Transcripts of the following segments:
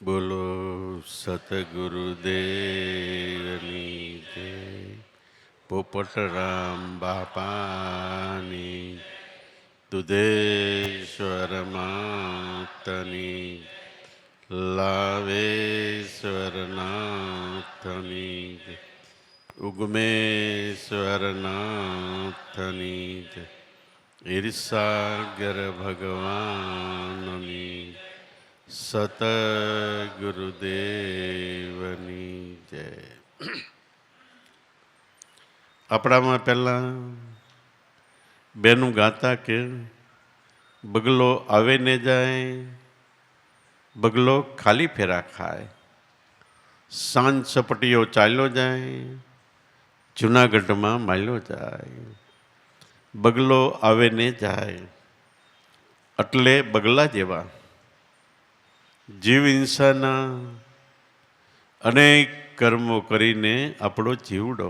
બોલો સતગુરુદેવની જય. પોપટરામ બાપાની, દુધેશ્વર માતની, લાવેશ્વર નાથની, ઉગમેશ્વર નાથની, ઈર્ષાગર ભગવાનની, સતગુરુદેવની જય. આપણામાં પહેલાં બેનું ગાતા કે બગલો આવે ને જાય, બગલો ખાલી ફેરા ખાય, સાંજ સપટીઓ ચાલ્યો જાય, જૂનાગઢમાં માલ્યો જાય. બગલો આવે ને જાય એટલે બગલા જેવા જીવ હિંસાના અનેક કર્મો કરીને આપણો જીવડો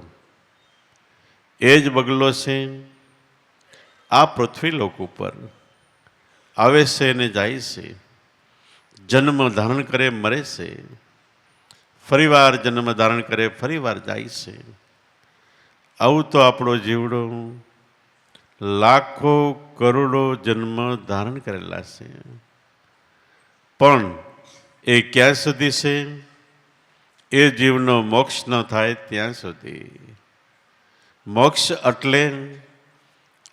એ જ બગલો છે. આ પૃથ્વી લોક ઉપર આવે છે ને જાય છે, જન્મ ધારણ કરે મરે છે, ફરીવાર જન્મ ધારણ કરે ફરીવાર જાય છે. આવું તો આપણો જીવડો લાખો કરોડો જન્મ ધારણ કરેલા છે. પણ એ ક્યાં સુધી છે? એ જીવનો મોક્ષ ન થાય ત્યાં સુધી. મોક્ષ એટલે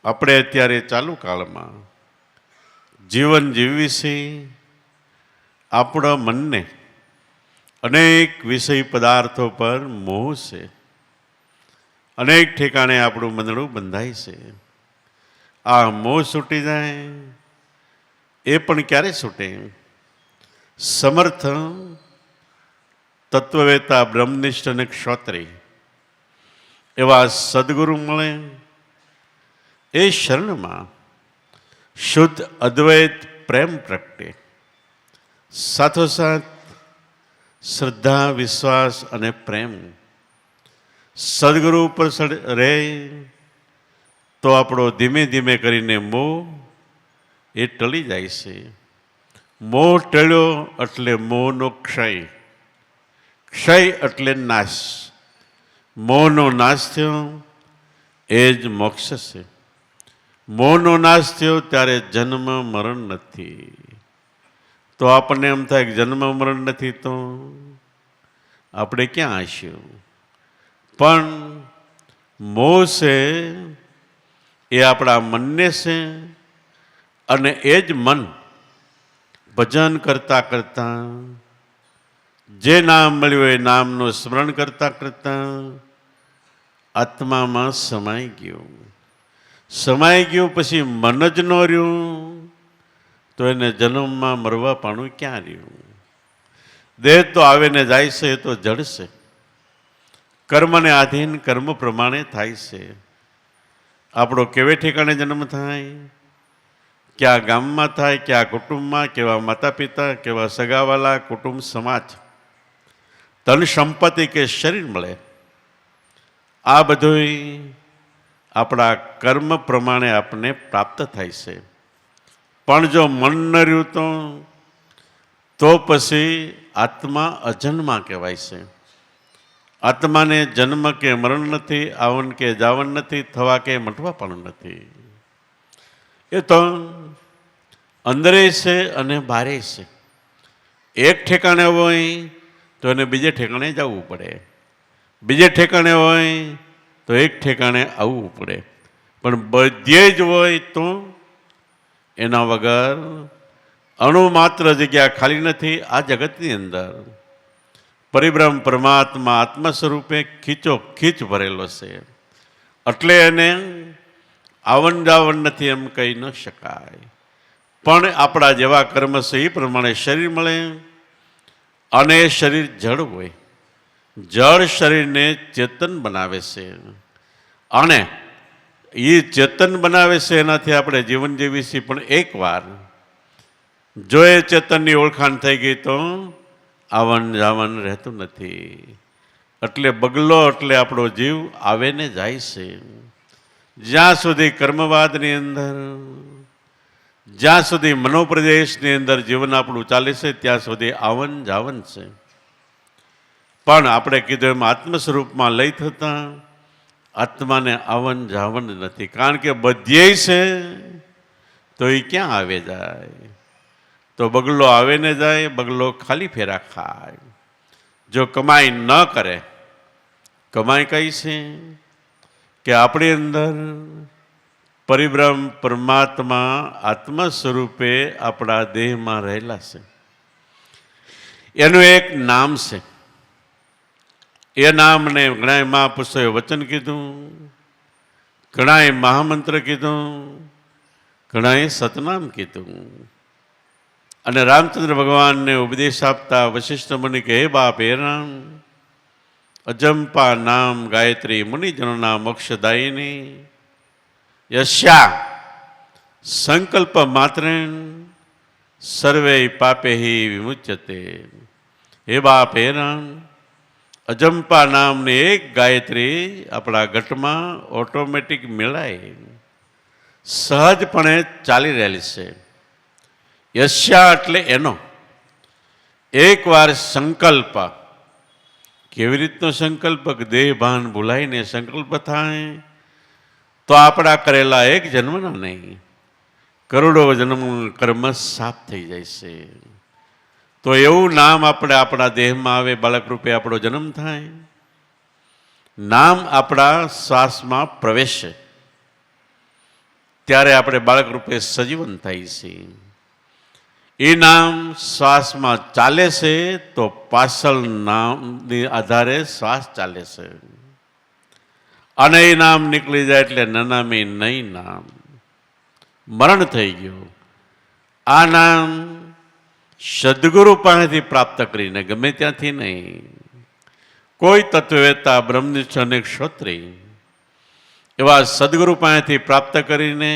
આપણે અત્યારે ચાલુ કાળમાં જીવન જીવવી છે. આપણા મનને અનેક વિષય પદાર્થો પર મોહ છે. અનેક ઠેકાણે આપણું મંદડું બંધાય છે. આ મોહ છૂટી જાય એ પણ ક્યારે છૂટે? સમર્થ તત્વવેતા બ્રહ્મનિષ્ઠ અને ક્ષોત્રી એવા સદગુરુ મળે એ શરણમાં શુદ્ધ અદ્વૈત પ્રેમ પ્રગટે. સાથોસાથ શ્રદ્ધા, વિશ્વાસ અને પ્રેમ સદગુરુ ઉપર રહે તો આપણો ધીમે ધીમે કરીને મોહ એ ટળી જાય છે. મોહ ટળ્યો એટલે મોહનો ક્ષય, ક્ષય એટલે નાશ. મોહનો નાશ થયો એ જ મોક્ષ છે. મોહનો નાશ થયો ત્યારે જન્મ મરણ નથી. તો આપણને એમ થાય કે જન્મ મરણ નથી તો આપણે ક્યાં આવીશું? પણ મોહ છે એ આપણા મનને છે, અને એ જ મન ભજન કરતા કરતા જે નામ મળ્યું એ નામનું સ્મરણ કરતા કરતા આત્મામાં સમાઈ ગયું. સમાઈ ગયું પછી મન જ ન રહ્યું તો એને જન્મમાં મરવા પાણું ક્યાં રહ્યું? દેહ તો આવે ને જાય છે, એ તો જડ છે. કર્મને આધીન કર્મ પ્રમાણે થાય છે. આપણો કેવે ઠેકાણે જન્મ થાય? ક્યાં ગામમાં થાય, ક્યાં કુટુંબમાં, કેવા માતા પિતા, કેવા સગાવાલા, કુટુંબ સમાજ, ધન સંપત્તિ કે શરીર મળે, આ બધું આપણા કર્મ પ્રમાણે આપણને પ્રાપ્ત થાય છે. પણ જો મન ન રહ્યું તો પછી આત્મા અજન્મા કહેવાય છે. આત્માને જન્મ કે મરણ નથી, આવન કે જાવન નથી, થવા કે મટવા પણ નથી. એ તો અંદરે છે અને બારે છે. એક ઠેકાણે હોય તો એને બીજે ઠેકાણે જવું પડે, બીજે ઠેકાણે હોય તો એક ઠેકાણે આવવું પડે. પણ બધે જ હોય તો એના વગર અણુ માત્ર જગ્યા ખાલી નથી. આ જગતની અંદર પરિબ્રહ્મ પરમાત્મા આત્મ સ્વરૂપે ખીચો ખીચ ભરેલો છે. એટલે એને આવન જાવન નથી એમ કહી ન શકાય. પણ આપણા જેવા કર્મ છે એ પ્રમાણે શરીર મળે, અને એ શરીર જળ હોય. જળ શરીરને ચેતન બનાવે છે, અને એ ચેતન બનાવે છે એનાથી આપણે જીવન જીવીએ છીએ. પણ એકવાર જો એ ચેતનની ઓળખાણ થઈ ગઈ તો આવન જાવન રહેતું નથી. એટલે બગલો એટલે આપણો જીવ આવે ને જાય છે. જ્યાં સુધી કર્મવાદની અંદર જ્યાં સુધી મનોપ્રદેશની અંદર જીવન આપણું ચાલે છે ત્યાં સુધી આવન જાવન છે. પણ આપણે કીધું એમ આત્મ સ્વરૂપમાં લઈ થતા આત્માને આવન જાવન નથી. કારણ કે બધ્યેય છે તો એ ક્યાં આવે જાય? તો બગલો આવે ને જાય, બગલો ખાલી ફેરા ખાય. જો કમાઈ ન કરે, કમાઈ કઈ છે કે આપણી અંદર પરિબ્રહ્મ પરમાત્મા આત્મ સ્વરૂપે આપણા દેહમાં રહેલા છે. એનું એક નામ છે. એ નામને ઘણા મહાપુરુષોએ વચન કીધું, ઘણાએ મહામંત્ર કીધું, ઘણાએ સતનામ કીધું. અને રામચંદ્ર ભગવાનને ઉપદેશ આપતા વશિષ્ઠ મુનિ કે હે બાપ હે રામ, અજંપા નામ ગાયત્રી મુનિજનોના મોક્ષદાયિની યસ્યા સંકલ્પ માત્રેણ સર્વે પાપે વિમુચ્યતે. હે બાપ હે રામ, અજંપા નામની એક ગાયત્રી આપણા ઘટમાં ઓટોમેટિક મેળાય, સહજપણે ચાલી રહેલી છે. યસ્યા એટલે એનો એકવાર સંકલ્પ. કેવી રીતનો સંકલ્પ? કે દેહ ભાન ભૂલાઈને સંકલ્પ થાય તો આપણા કરેલા એક જન્મના નહીં, કરોડો જન્મ કર્મ સાફ થઈ જાય છે. તો એવું નામ આપણે આપણા દેહમાં આવે, બાળક રૂપે આપણો જન્મ થાય, નામ આપણા શ્વાસમાં પ્રવેશે ત્યારે આપણે બાળક રૂપે સજીવન થાય છે. એ નામ શ્વાસમાં ચાલે છે તો પાછળ નામની આધારે શ્વાસ ચાલે છે. અને એ નામ નીકળી જાય એટલે નનામી નહીં નામ, મરણ થઈ ગયું. આ નામ સદગુરુ પાસેથી પ્રાપ્ત કરીને, ગમે ત્યાંથી નહીં. કોઈ તત્વવેતા બ્રહ્મનિષ્ઠ અને ક્ષોત્રી એવા સદગુરુ પાસેથી પ્રાપ્ત કરીને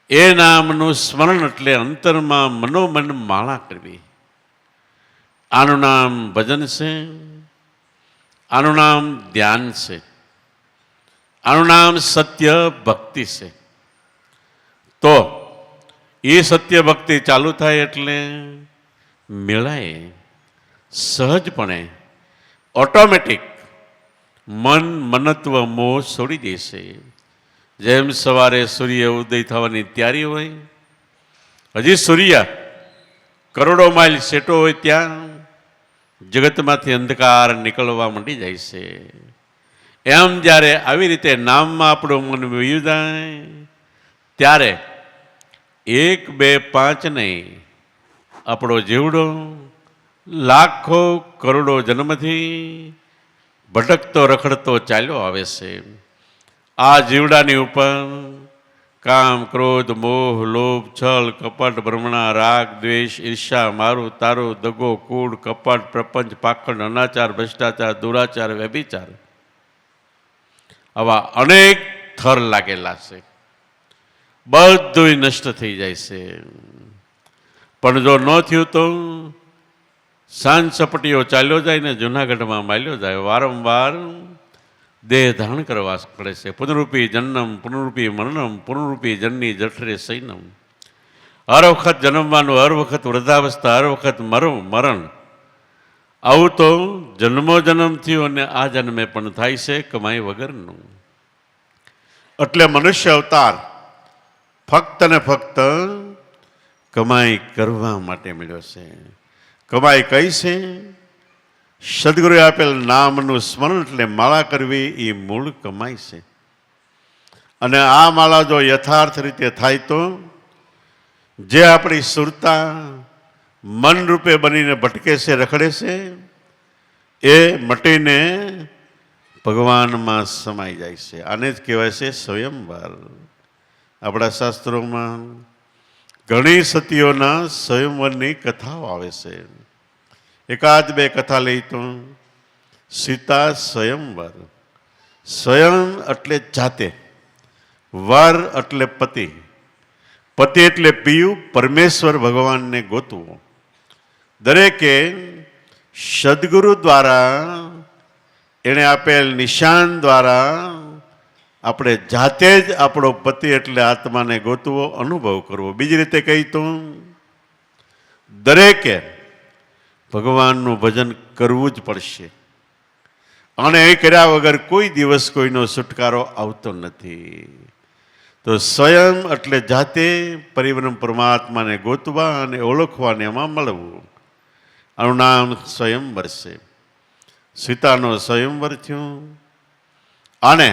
એ નામનું સ્મરણ એટલે અંતરમાં મનોમન માળા કરવી. આનું નામ ભજન છે, આનું નામ ધ્યાન છે, આનું નામ સત્ય ભક્તિ છે. તો એ સત્ય ભક્તિ ચાલુ થાય એટલે મેળાએ સહજપણે ઓટોમેટિક મન મનત્વ મોહ છોડી દેશે. જેમ સવારે સૂર્ય ઉદય થવાની તૈયારી હોય, હજી સૂર્ય કરોડો માઇલ સેટો હોય ત્યાં જગતમાંથી અંધકાર નીકળવા માંડી જાય છે. એમ જ્યારે આવી રીતે નામમાં આપણું મન વયું જાય ત્યારે 1, 2, 5 નહીં, આપણો જીવડો લાખો કરોડો જન્મથી ભટકતો રખડતો ચાલ્યો આવે છે. આ જીવડાની ઉપર કામ, ક્રોધ, મોહ, લોભ, છલ, કપટ, ભ્રમણા, રાગ, દ્વેષ, ઈર્ષા, મારું તારું, દગો, કૂડ, કપટ, પ્રપંચ, પાખંડ, અનાચાર, ભ્રષ્ટાચાર, દુરાચાર, વ્યભિચાર, આવા અનેક થર લાગેલા છે. બધું નષ્ટ થઈ જાય છે. પણ જો ન થયું તો સાંજ સપટીઓ ચાલ્યો જાય ને જૂનાગઢમાં માલ્યો જાય. વારંવાર દેહ ધારણ કરવા પડે છે. પુનરૂપી જન્મ, પુનરૂપી મરણમ, પુનરૂપી જન્ની જઠરે સૈનમ. હર વખત જન્મવાનું, હર વખત વૃદ્ધાવસ્થા, હર વખત મરણ. આવું તો જન્મો જન્મ થયું અને આ જન્મે પણ થાય છે કમાઈ વગરનું. એટલે મનુષ્ય અવતાર ફક્ત ને ફક્ત કમાઈ કરવા માટે મળ્યો છે. કમાઈ કઈ છે? સદગુરુએ આપેલ નામનું સ્મરણ એટલે માળા કરવી એ મૂળ કમાઈ છે. અને આ માળા જો યથાર્થ રીતે થાય તો જે આપણી સુરતા મન રૂપે બનીને ભટકે છે, રખડે છે, એ મટીને ભગવાનમાં સમાઈ જાય છે. આને જ કહેવાય છે સ્વયંવર. આપણા શાસ્ત્રોમાં ઘણી સતીઓના સ્વયંવરની કથાઓ આવે છે. 1, 2 કથા લઈ તો સીતા સ્વયંવર. સ્વયં એટલે જાતે, વર એટલે પતિ, પતિ એટલે પિયું, પરમેશ્વર ભગવાનને ગોતવું. દરેકે સદગુરુ દ્વારા એણે આપેલ નિશાન દ્વારા આપણે જાતે જ આપણો પતિ એટલે આત્માને ગોતવો, અનુભવ કરવો. બીજી રીતે કહી તો દરેકે ભગવાનનું ભજન કરવું જ પડશે, અને એ કર્યા વગર કોઈ દિવસ કોઈનો છુટકારો આવતો નથી. તો સ્વયં એટલે જાતે પરિબ્રહ્મ પરમાત્માને ગોતવા અને ઓળખવાને એમાં મળવું. આનું નામ સ્વયંવર છે. સીતાનો સ્વયંવર થયું, અને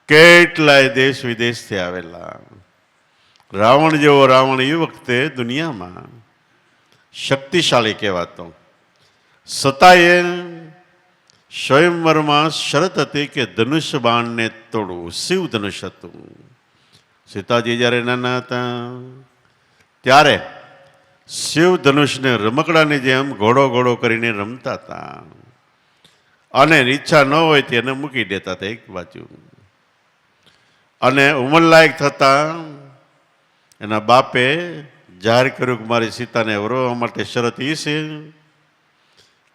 કેટલાય દેશ વિદેશથી આવેલા. રાવણ જેવો રાવણ એ વખતે દુનિયામાં શક્તિશાળી કહેવાતો, છતાંય સ્વયંવરમાં શરત હતી કે ધનુષ બાણને તોડવું. શિવ ધનુષ હતું. સીતાજી જ્યારે નાના હતા ત્યારે શિવ ધનુષને રમકડાની જેમ ઘોડો ઘોડો કરીને રમતા હતા, અને ઈચ્છા ન હોય તેને મૂકી દેતા હતા એક બાજુ. અને ઉંમરલાયક થતા એના બાપે જાહેર કર્યું કે મારી સીતાને વરવા માટે શરત એ છે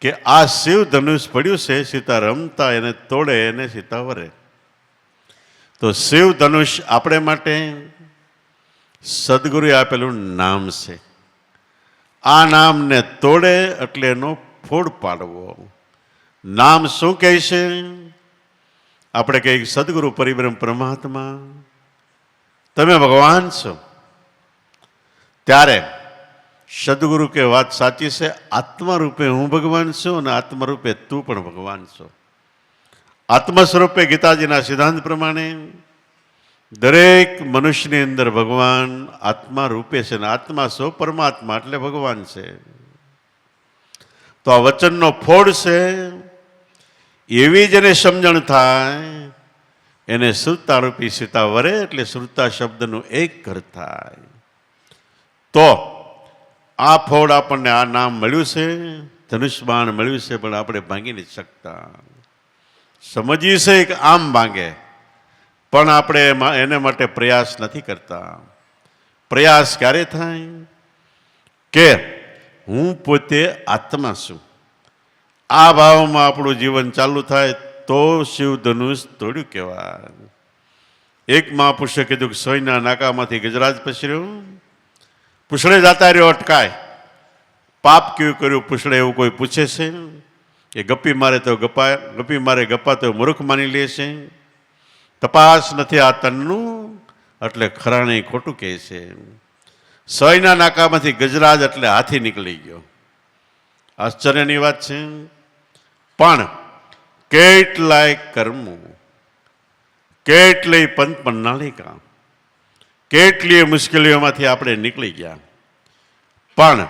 કે આ શિવ ધનુષ પડ્યું છે, સીતા રમતા એને તોડે એને સીતા વરે. તો શિવ ધનુષ આપણે માટે સદગુરુએ આપેલું નામ છે. આ નામને તોડે એટલે એનો ફોડ પાડવો. નામ શું કહે છે? આપણે કહીએ સદગુરુ પરિબ્રહ્મ પરમાત્મા તમે ભગવાન છો. ત્યારે સદગુરુ કે વાત સાચી છે, આત્મા રૂપે હું ભગવાન છું અને આત્મા રૂપે તું પણ ભગવાન છો. આત્મ સ્વરૂપે ગીતાજીના સિદ્ધાંત પ્રમાણે દરેક મનુષ્યની અંદર ભગવાન આત્મા રૂપે છે, ને આત્મા છો પરમાત્મા એટલે ભગવાન છે. તો આ વચનનો ફોડ છે, એવી જેને સમજણ થાય એને શ્રુતા રૂપી સીતા વરે, એટલે શ્રુતા શબ્દનું એક ઘર થાય. તો આ ફોડ આપણને આ નામ મળ્યું છે, ધનુષ્બાણ મળ્યું છે, પણ આપણે ભાંગી નથી શકતા. સમજીએ છે કે આમ ભાંગે, પણ આપણે એને માટે પ્રયાસ નથી કરતા. પ્રયાસ ક્યારે થાય કે હું પોતે આત્મા છું, આ ભાવમાં આપણું જીવન ચાલુ થાય તો શિવ ધનુષ તોડ્યું કહેવાય. એક મહાપુરુષે કીધું કે સોયના નાકામાંથી ગજરાજ પસર્યો, પૂછડે જાતા રહ્યો અટકાય. પાપ કેવું કર્યું પૂછડે એવું કોઈ પૂછે છે? એ ગપ્પી મારે તો ગપાય, ગપ્પી મારે ગપ્પા તો મૂર્ખ માની લે છે. તપાસ નથી આ તનનું એટલે ખરાણે ખોટું કહે છે. સોયના નાકામાંથી ગજરાજ એટલે હાથી નીકળી ગયો. આશ્ચર્યની વાત છે. પણ કેટલાય કર્મો, કેટલી પંથ પ્રણાલિકા, કેટલીય મુશ્કેલીઓમાંથી આપણે નીકળી ગયા, પણ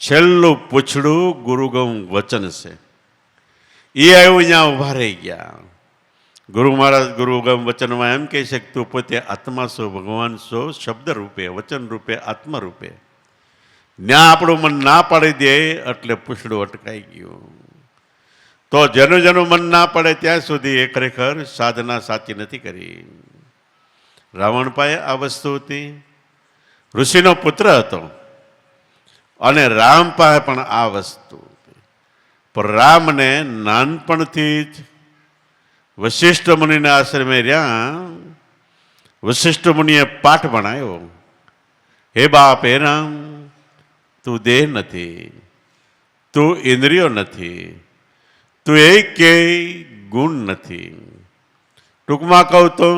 છેલ્લું પૂછડું ગુરુગમ વચન છે. એ આવ્યું અહીંયા ઉભા રહી ગયા. ગુરુ મહારાજ ગુરુગમ વચનમાં એમ કહે છે કે તું પોતે આત્મા છો, ભગવાન છો, શબ્દ રૂપે, વચન રૂપે, આત્મા રૂપે. ન્યા આપણું મન ના પાડી દે એટલે પૂછડું અટકાઈ ગયું. તો જેનું જેનું મન ના પડે ત્યાં સુધી એ ખરેખર સાધના સાચી નથી કરી. રાવણ પાસે આ વસ્તુ હતી, ઋષિનો પુત્ર હતો, અને રામ પાસે પણ આ વસ્તુ હતી. પણ રામને નાનપણથી જ વશિષ્ઠ મુનિના આશ્રમે રહ્યા. વશિષ્ઠ મુનિએ પાઠ ભણાયો, હે બાપ હે રામ, તું દેહ નથી, તું ઇન્દ્રિયો નથી, તું એકે ગુણ નથી. ટૂંકમાં કહું તો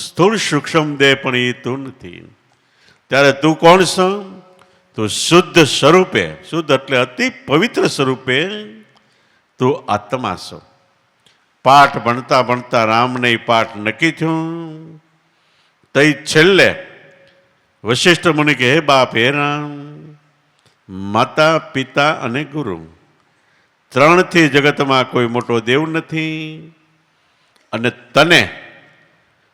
સ્થૂળ સૂક્ષ્મ દેહ પણ એ તું નથી. ત્યારે તું કોણ છો? તું શુદ્ધ સ્વરૂપે, શુદ્ધ એટલે અતિ પવિત્ર સ્વરૂપે તું આત્મા છો. પાઠ ભણતા ભણતા રામને પાઠ નક્કી થયું. તઈ છેલ્લે વશિષ્ઠ મુનિ કે હે બાપ હે રામ, માતા પિતા અને ગુરુ ત્રણથી જગતમાં કોઈ મોટો દેવ નથી, અને તને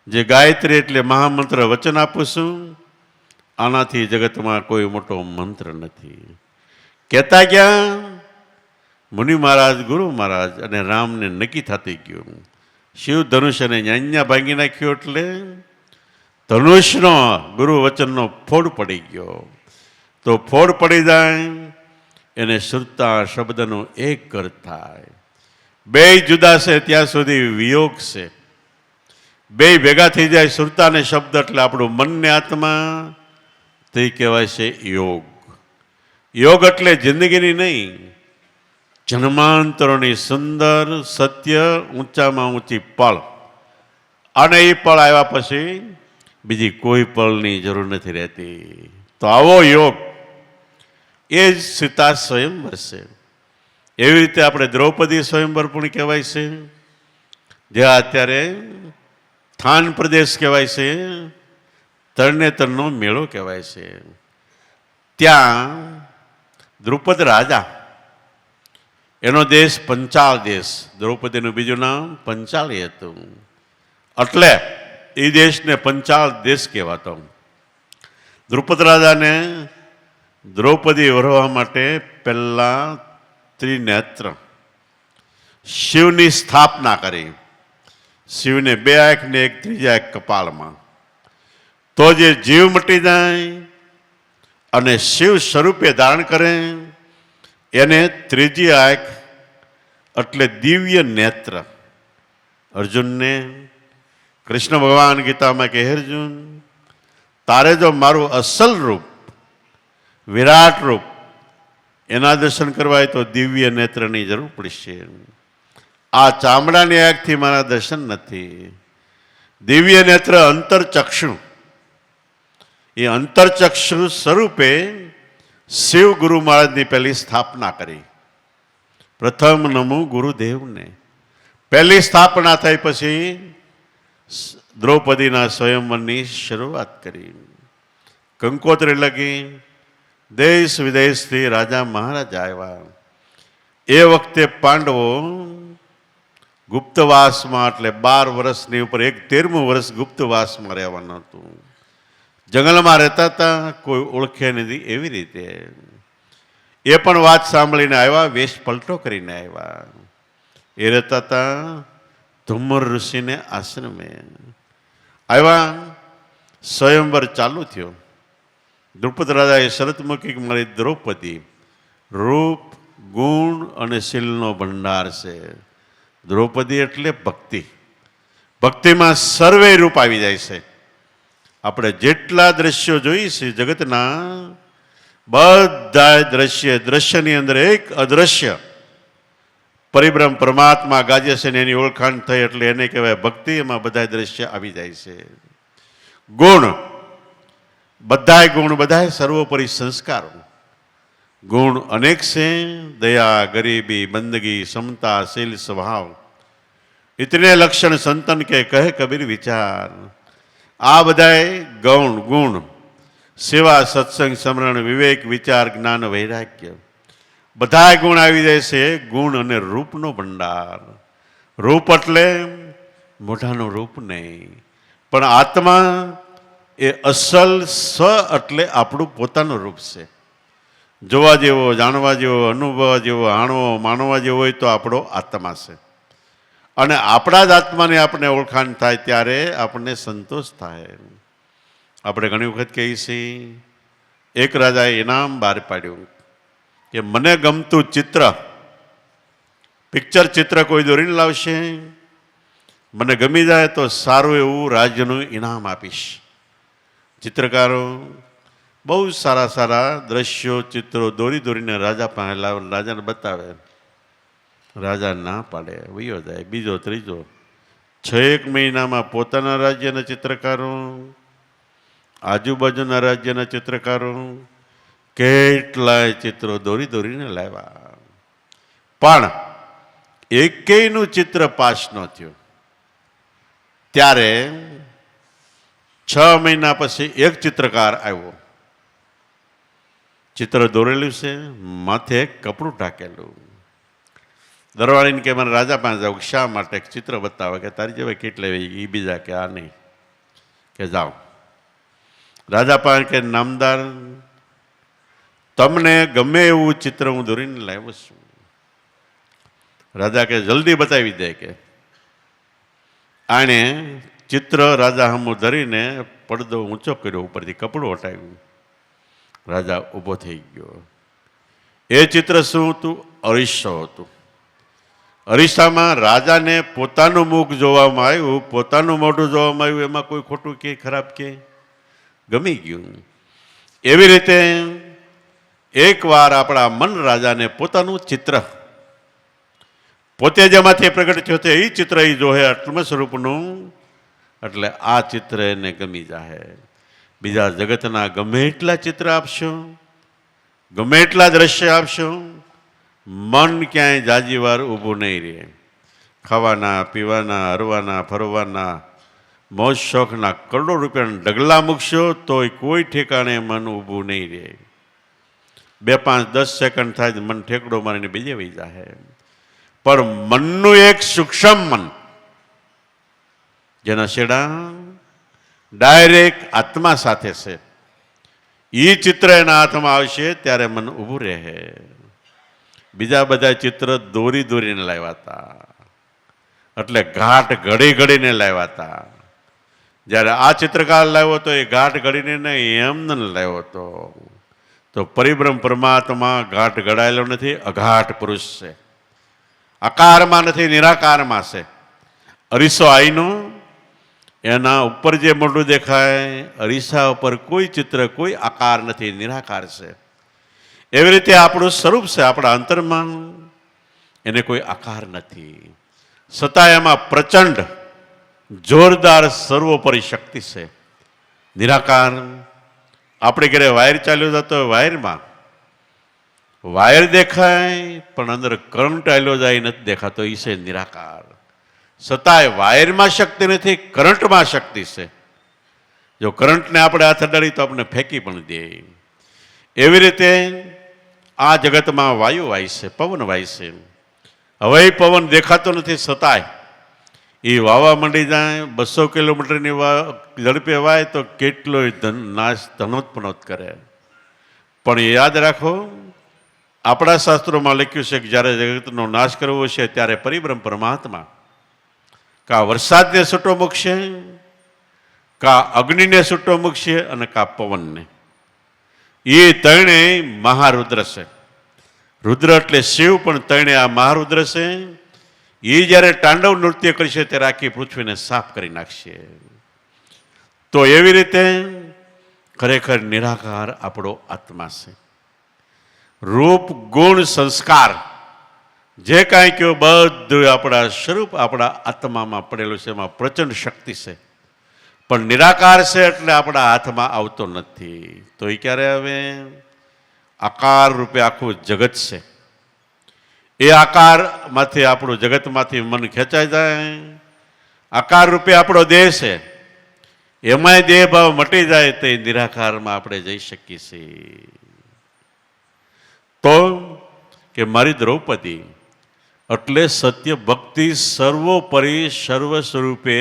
જે ગાયત્રી એટલે મહામંત્ર વચન આપું છું, આનાથી જગતમાં કોઈ મોટો મંત્ર નથી. કહેતા ગયા મુનિ મહારાજ, ગુરુ મહારાજ અને રામને નક્કી થતી ગયું. શિવ ધનુષ અને ન્યાન્યા ભાંગી નાખ્યો એટલે ધનુષનો ગુરુ વચનનો ફોડ પડી ગયો. તો ફોડ પડી જાય એને શ્રુતા શબ્દનો એક કર થાય. બે જુદા છે ત્યાં સુધી વિયોગ છે. બે ભેગા થઈ જાય સુરતા અને શબ્દ એટલે આપણું મન ને આત્મા, તે કહેવાય છે યોગ. યોગ એટલે જિંદગીની નહીં, જન્માંતરોની સુંદર સત્ય ઊંચામાં ઊંચી પળ. અને એ પળ આવ્યા પછી બીજી કોઈ પળની જરૂર નથી રહેતી. તો આવો યોગ એ જ સીતા સ્વયંવર છે. એવી રીતે આપણે દ્રૌપદી સ્વયંવર પણ કહેવાય છે, જે અત્યારે થાન પ્રદેશ કહેવાય છે, તરણેતરનો મેળો કહેવાય છે. ત્યાં દ્રુપદ રાજા, એનો દેશ પંચાળ દેશ, દ્રૌપદીનું બીજું નામ પંચાળી હતું, એટલે એ દેશને પંચાળ દેશ કહેવાતો. દ્રુપદ રાજાને દ્રૌપદી વરવા માટે પહેલા ત્રિનેત્ર શિવની સ્થાપના કરી. શિવને બે આંખ ને એક ત્રીજા આંખ કપાળમાં, તો જે જીવ મટી જાય અને શિવ સ્વરૂપે ધારણ કરે એને ત્રીજી આંખ એટલે દિવ્ય નેત્ર. અર્જુનને કૃષ્ણ ભગવાન ગીતામાં કહે, અર્જુન તારે જો મારું અસલ રૂપ વિરાટ રૂપ એના દર્શન કરવા હોય તો દિવ્ય નેત્રની જરૂર પડશે. આ ચામડાની આંખથી મારા દર્શન નથી. દિવ્ય નેત્ર અંતરચક્ષુ, એ અંતરચક્ષુ સ્વરૂપે શિવ ગુરુ મહારાજની પહેલી સ્થાપના કરી. પ્રથમ નમો ગુરુદેવને પહેલી સ્થાપના થઈ, પછી દ્રૌપદીના સ્વયંવરની શરૂઆત કરી. કંકોત્રી લગી, દેશ વિદેશથી રાજા મહારાજા આવ્યા. એ વખતે પાંડવો ગુપ્તવાસમાં, એટલે 12 વર્ષની ઉપર 13મું વર્ષ ગુપ્તવાસમાં રહેવાનું હતું. જંગલમાં રહેતા હતા, કોઈ ઓળખે નથી એવી રીતે. એ પણ વાત સાંભળીને આવ્યા, વેશ પલટો કરીને આવ્યા. એ રહેતા હતા ધુમ્મર ઋષિને આશ્રમે. આવ્યા, સ્વયંવર ચાલુ થયો. દ્રુપદ રાજાએ શરત મૂકી કે મારી દ્રૌપદી રૂપ ગુણ અને શીલનો ભંડાર છે. દ્રૌપદી એટલે ભક્તિ. ભક્તિમાં સર્વે રૂપ આવી જાય છે. આપણે જેટલા દ્રશ્યો જોઈએ છે જગતના, બધા દ્રશ્યની અંદર એક અદ્રશ્ય પરિબ્રહ્મ પરમાત્મા ગાજે છે ને એની ઓળખાણ થઈ એટલે એને કહેવાય ભક્તિ. એમાં બધા દ્રશ્ય આવી જાય છે. ગુણ, બધાય ગુણ, બધાય સર્વોપરી સંસ્કારો. ગુણ અનેક છે, દયા, ગરીબી, બંદગી, સમતા, શીલ, સ્વભાવ. ઇતને લક્ષણ સંતન કે કહે કબીર વિચાર. આ બધાય ગૌણ ગુણ, સેવા, સત્સંગ, સ્મરણ, વિવેક, વિચાર, જ્ઞાન, વૈરાગ્ય, બધા ગુણ આવી જાય છે. ગુણ અને રૂપનો ભંડાર. રૂપ એટલે મોઢાનું રૂપ નહીં, પણ આત્મા એ અસલ સ્વ એટલે આપણું પોતાનું રૂપ છે. જોવા જેવો, જાણવા જેવો, અનુભવવા જેવો, આણવો માનવા જેવો હોય તો આપણો આત્મા છે. અને આપણા જ આત્માને આપણે ઓળખાણ થાય ત્યારે આપણને સંતોષ થાય. આપણે ઘણી વખત કહીએ છીએ, એક રાજાએ ઇનામ બહાર પાડ્યું કે મને ગમતું ચિત્ર, પિક્ચર ચિત્ર કોઈ દોરીને લાવશે, મને ગમી જાય તો સારું એવું રાજ્યનું ઇનામ આપીશ. ચિત્રકારો બહુ સારા સારા દ્રશ્યો, ચિત્રો દોરીને રાજા પાસે લાવે, રાજાને બતાવે. રાજા ના પાડે, વયો જાય બીજો ત્રીજો. 6 મહિનામાં પોતાના રાજ્યના ચિત્રકારો, આજુબાજુના રાજ્યના ચિત્રકારો કેટલાય ચિત્રો દોરીને લાવ્યા, પણ એકેયનું ચિત્ર પાસ ન થયું. ત્યારે 6 મહિના પછી એક ચિત્રકાર આવ્યો. ચિત્ર દોરેલું છે, માથે એક કપડું ઢાંકેલું. દરવાળીને કે મને રાજા પાસે જાવ. શા માટે? ચિત્ર બતાવે. કે તારી જેવા કેટલા? એ બીજા કે આ નહીં. કે જાઓ. રાજા પાસે કે નામદાર, તમને ગમે એવું ચિત્ર હું દોરીને લાવ્યો છું. રાજા કે જલ્દી બતાવી દે. કે આણે ચિત્ર રાજા સામું ધરીને પડદો ઊંચો કર્યો, ઉપરથી કપડું હટાવ્યું. રાજા ઊભો થઈ ગયો. એ ચિત્ર શું હતું? અરીસો હતું. અરીસામાં રાજાને પોતાનું મુખ જોવામાં આવ્યું, પોતાનું મોઢું જોવામાં આવ્યું, એમાં કોઈ ખોટું કે ખરાબ કે ગમી ગયું. એવી રીતે એકવાર આપણા મન રાજાને પોતાનું ચિત્ર પોતે જેમાંથી પ્રગટ થયો છે એ ચિત્ર એ જોહે આત્મ સ્વરૂપનું, એટલે આ ચિત્ર એને ગમી જાહે. બીજા જગતના ગમે એટલા ચિત્ર આપશો, ગમે એટલા દ્રશ્ય આપશો, મન ક્યાંય જાજી વાર ઊભું નહીં રહે. ખાવાના, પીવાના, હરવાના, ફરવાના, મોજ શોખના કરોડો રૂપિયાના ડગલા મૂકશો તોય કોઈ ઠેકાણે મન ઊભું નહીં રહે. 2, 5, 10 સેકન્ડ થાય મન ઠેકડો મારીને બીજે વહી જાહે. પણ મનનું એક સૂક્ષ્મ મન જેના છેડા ડાયરેક્ટ આત્મા સાથે છે, એ ચિત્ર એના હાથમાં આવશે ત્યારે મન ઊભું રહે. બીજા બધા ચિત્ર દોરી દોરીને લાવ્યા હતા, એટલે ઘાટ ઘડી ઘડીને લાવ્યા હતા. જ્યારે આ ચિત્રકાર લાવ્યો હતો એ ઘાટ ઘડીને નહીં, એમને લાવ્યો હતો. તો પરિબ્રહ્મ પરમાત્મા ઘાટ ઘડાયેલો નથી, અઘાટ પુરુષ છે. આકારમાં નથી, નિરાકારમાં છે. અરીસો આઈનો એના ઉપર જે મોઢું દેખાય, અરીસા ઉપર કોઈ ચિત્ર, કોઈ આકાર નથી, નિરાકાર છે. એવી રીતે આપણું સ્વરૂપ છે, આપણા અંતરમાં એને કોઈ આકાર નથી, છતાં એમાં પ્રચંડ જોરદાર સર્વોપરી શક્તિ છે, નિરાકાર. આપણે ઘરે વાયર ચાલ્યો જતો હોય, વાયરમાં વાયર દેખાય પણ અંદર કરંટ આવેલો જાય નથી દેખાતો, એ છે નિરાકાર. છતાંય વાયરમાં શક્તિ નથી, કરંટમાં શક્તિ છે. જો કરંટને આપણે હાથ અડાડી તો આપણે ફેંકી પણ દે. એવી રીતે આ જગતમાં વાયુ વાય છે, પવન વાય છે. હવે પવન દેખાતો નથી, છતાંય એ વાવા માંડી જાય, 200 કિલોમીટરની ઝડપે વાય તો કેટલોય નાશ ધનોત્પનોત કરે. પણ એ યાદ રાખો, આપણા શાસ્ત્રોમાં લખ્યું છે કે જ્યારે જગતનો નાશ કરવો છે ત્યારે પરિબ્રહ્મ પરમાત્મા કા વરસાદને છૂટો મૂકશે, કા અગ્નિને છૂટો મૂકશે, અને કા પવનને. એ ત્રણેય મહારુદ્ર છે. રુદ્ર એટલે શિવ, પણ ત્રણેય આ મહારુદ્ર છે. એ જ્યારે તાંડવ નૃત્ય કરશે ત્યારે આખી પૃથ્વીને સાફ કરી નાખશે. તો એવી રીતે ખરેખર નિરાકાર આપણો આત્મા છે. રૂપ, ગુણ, સંસ્કાર જે કાંઈ કહ્યું બધું આપણા સ્વરૂપ, આપણા આત્મામાં પડેલું છે. એમાં પ્રચંડ શક્તિ છે, પણ નિરાકાર છે એટલે આપણા હાથમાં આવતો નથી. તો એ ક્યારે આવે? આકાર રૂપે આખું જગત છે, એ આકારમાંથી આપણું જગતમાંથી મન ખેંચાઈ જાય. આકાર રૂપે આપણો દેહ છે, એમાંય દેહ ભાવ મટી જાય તો એ નિરાકારમાં આપણે જઈ શકીએ છીએ. તો કે મારી દ્રૌપદી એટલે સત્ય ભક્તિ સર્વોપરી સર્વ સ્વરૂપે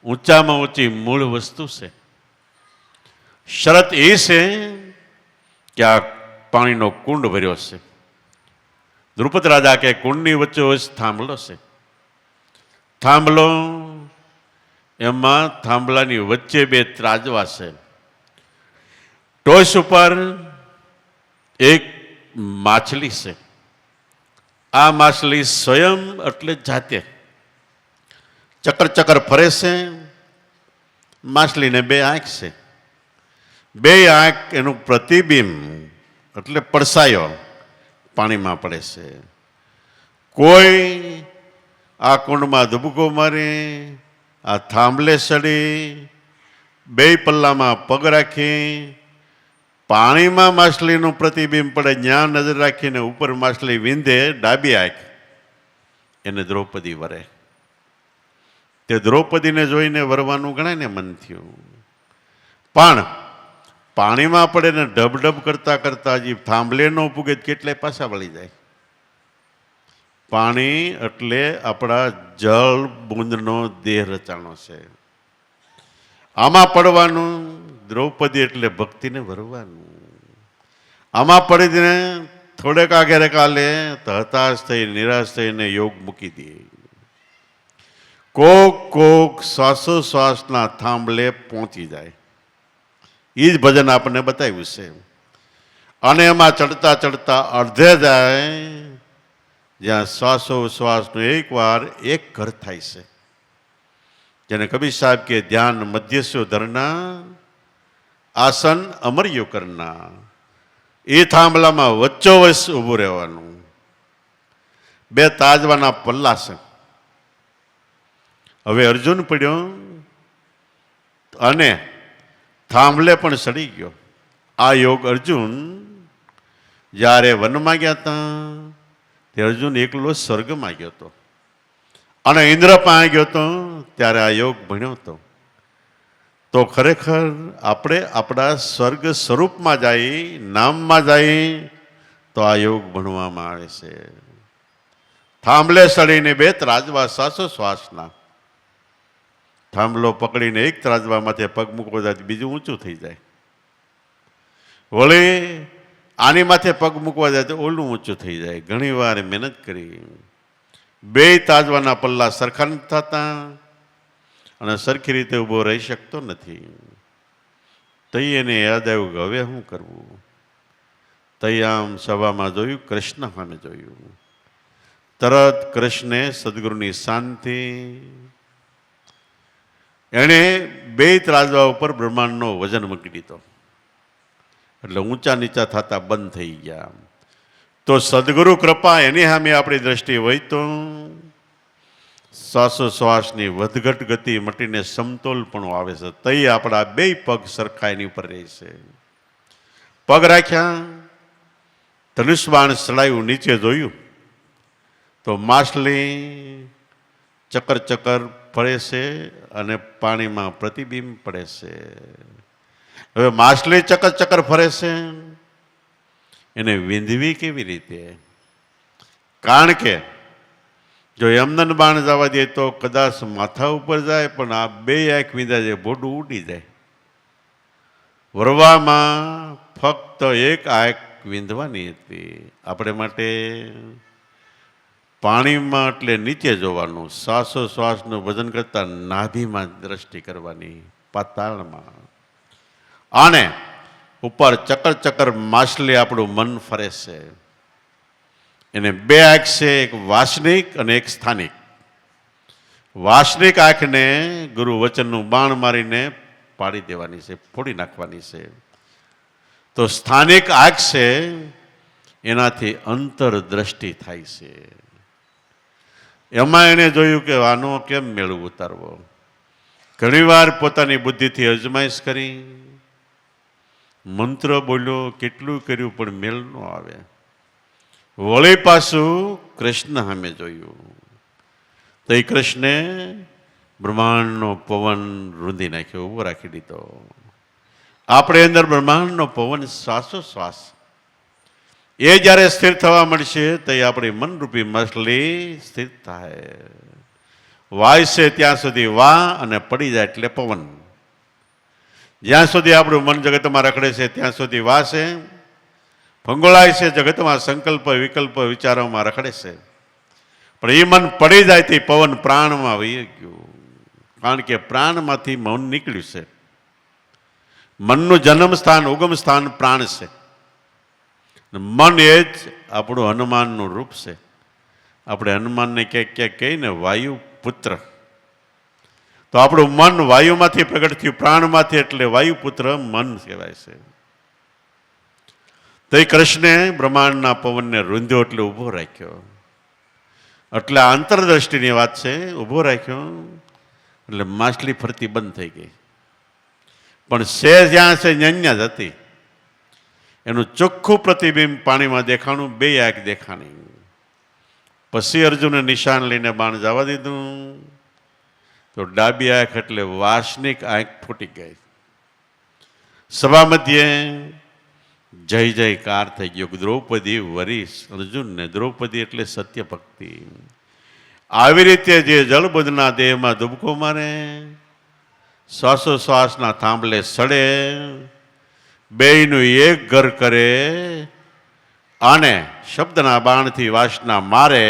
ઊંચામાં ઊંચી મૂળ વસ્તુ છે. શરત એ છે કે આ પાણીનો કુંડ ભર્યો છે. દ્રુપદ રાજા કે કુંડની વચ્ચે થાંભલો છે. થાંભલો, એમાં થાંભલાની વચ્ચે 2 ત્રાજવા છે. ટોચ ઉપર એક માછલી છે. આ માછલી સ્વયં એટલે જાતે ચક્કર ચક્કર ફરે છે. માછલીને 2 આંખ છે. 2 આંખ એનું પ્રતિબિંબ એટલે પડસાયો પાણીમાં પડે છે. કોઈ આ કુંડમાં ધબકો મારી, આ થાંભલે ચડી, 2 પલ્લામાં પગ રાખી પાણીમાં માછલીનું પ્રતિબિંબ પડે, જ્યાં નજર રાખીને ઉપર માછલી વિંધે, ડાબી આંખ એને દ્રૌપદી વરે. તે દ્રૌપદીને જોઈને વરવાનું ગણાય ને મન થયું. પણ પાણીમાં પડે ને ઢબ ઢબ કરતા કરતા હજી થાંભલે ન પૂગે કેટલાય પાછા વળી જાય. પાણી એટલે આપણા જળ બુંદનો દેહ રચાણો છે. આમાં પડવાનું. દ્રૌપદી એટલે ભક્તિને ભરવાનું. આમાં પડીને થોડેક આગળ કાલે તો હતાશ થઈ, નિરાશ થઈને યોગ મૂકી દે. કોક શ્વાસોશ્વાસના થાંભલે પહોંચી જાય. એ જ ભજન આપણને બતાવ્યું છે. અને એમાં ચડતા ચડતા અડધે જાય જ્યાં શ્વાસોશ્વાસનું એકવાર એક ઘર થાય છે, જેને કબીર સાહેબ કે ધ્યાન મધ્યસ્યો ધરના આસન અમર્યો કરના. એ થાંભલામાં વચ્ચોવચ ઊભું રહેવાનું. બે તાજવાના પલ્લા છે. હવે અર્જુન પડ્યો અને થાંભલે પણ સડી ગયો. આ યોગ અર્જુન જ્યારે વનમાં ગયા હતા તે અર્જુન એકલો સ્વર્ગમાં ગયો હતો અને ઇન્દ્ર પાસે ગયો હતો ત્યારે આ યોગ ભણ્યો હતો. તો ખરેખર આપણે આપણા સ્વર્ગ સ્વરૂપમાં જઈ નામમાં જઈ તો આ યોગ ભણવામાં આવે છે. થાંભલે સડીને બે ત્રાજવા શ્વાસોશ્વાસના. થાંભલો પકડીને એક ત્રાજવા માથે પગ મૂકવો જાય બીજું ઊંચું થઈ જાય. વળી આની માથે પગ મૂકવા જાય તો ઓલું ઊંચું થઈ જાય. ઘણી વાર મહેનત કરી. બે તાજવાના પલ્લા સરખા નથી થતા અને સરખી રીતે ઊભો રહી શકતો નથી. તઈ એને યાદ આવ્યું કે હવે શું કરવું. તઈ આમ સભામાં જોયું, કૃષ્ણ સામે જોયું. તરત કૃષ્ણે સદગુરુની શાંતિ, એણે બે ત્રાજવા ઉપર બ્રહ્માંડનો વજન મૂકી દીધો એટલે ઊંચા નીચા થતા બંધ થઈ ગયા. તો સદગુરુ કૃપા એની સામે આપણી દ્રષ્ટિ હોય તો શ્વાસોશ્વાસની વધઘટ ગતિ મટીને સમતોલપણું આવે છે. તઈ આપણા બે પગ સરખા એની ઉપર રહે છે. પગ રાખ્યા, ધનુષબાણ સડાયું, નીચે જોયું તો માછલી ચક્કર ચક્કર ફરે છે અને પાણીમાં પ્રતિબિંબ પડે છે. હવે માછલી ચક્કર ચક્કર ફરે છે, એને વીંધવી કેવી રીતે? કારણ કે જો એમનન બાણ જવા દે તો કદાચ માથા ઉપર જાય, પણ આ બે આંખ વીંધા જાય, ભોડું ઉડી જાય. વરવામાં ફક્ત એક આંખ વીંધવાની હતી. આપણે માટે પાણીમાં એટલે નીચે જોવાનું, શ્વાસોશ્વાસનું વજન કરતા નાભીમાં દ્રષ્ટિ કરવાની, પાતાળમાં. અને ઉપર ચક્કર ચક્કર માછલી આપણું મન ફરે છે. એને બે આંખ છે, એક વાસનિક અને એક સ્થાનિક. વાસનિક આંખને ગુરુ વચનનું બાણ મારીને પાડી દેવાની છે, ફોડી નાખવાની છે. તો સ્થાનિક આંખ છે એનાથી અંતરદ્રષ્ટિ થાય છે. એમાં એણે જોયું કે આનો કેમ મેળ ઉતારવો. ઘણીવાર પોતાની બુદ્ધિથી અજમાઈશ કરી, મંત્ર બોલ્યો, કેટલું કર્યું પણ મેળ ન આવે. વળી પાછું કૃષ્ણ સામે જોયું તો એ કૃષ્ણે બ્રહ્માંડનો પવન રૂંધી નાખ્યો, ઊભો રાખી દીધો. આપણે અંદર બ્રહ્માંડનો પવન શ્વાસોશ્વાસ એ જ્યારે સ્થિર થવા મળશે તો એ આપણી મનરૂપી માછલી સ્થિર થાય. વાય છે ત્યાં સુધી વા અને પડી જાય એટલે પવન. જ્યાં સુધી આપણું મન જગતમાં રખડે છે ત્યાં સુધી વા છે, ભંગોળાય છે જગતમાં, સંકલ્પ વિકલ્પ વિચારોમાં રખડે છે. પણ એ મન પડી જાય તે પવન પ્રાણમાં વહી ગયું. કારણ કે પ્રાણમાંથી મૌન નીકળ્યું છે. મનનું જન્મ સ્થાન, ઉગમ સ્થાન પ્રાણ છે. મન એ જ આપણું હનુમાનનું રૂપ છે. આપણે હનુમાનને ક્યાંક ક્યાંક કહીને વાયુ પુત્ર. તો આપણું મન વાયુમાંથી પ્રગટ થયું, પ્રાણમાંથી, એટલે વાયુપુત્ર મન કહેવાય છે. તો એ કૃષ્ણે બ્રહ્માંડના પવનને રૂંધ્યો એટલે ઊભો રાખ્યો. એટલે આંતરદ્રષ્ટિની વાત છે. ઊભો રાખ્યો એટલે માછલી ફરતી બંધ થઈ ગઈ. પણ સે જ્યાં છે ત્યાં જ હતી. એનું ચોખ્ખું પ્રતિબિંબ પાણીમાં દેખાણું, બે આંખ દેખાણી. પછી અર્જુને નિશાન લઈને બાણ જવા દીધું તો ડાબી આંખ એટલે વાસનિક આંખ ફૂટી ગઈ. સભા મધ્યે જય જયકાર થઈ ગયો. દ્રૌપદી વરીશ અર્જુનને. દ્રૌપદી એટલે સત્ય ભક્તિ. આવી રીતે જે જળબુદ્ધના દેહમાં દુબકો મારે, શ્વાસોશ્વાસના થાંભલે સડે, બેયનું એક ઘર કરે અને શબ્દના બાણથી વાસના મારે,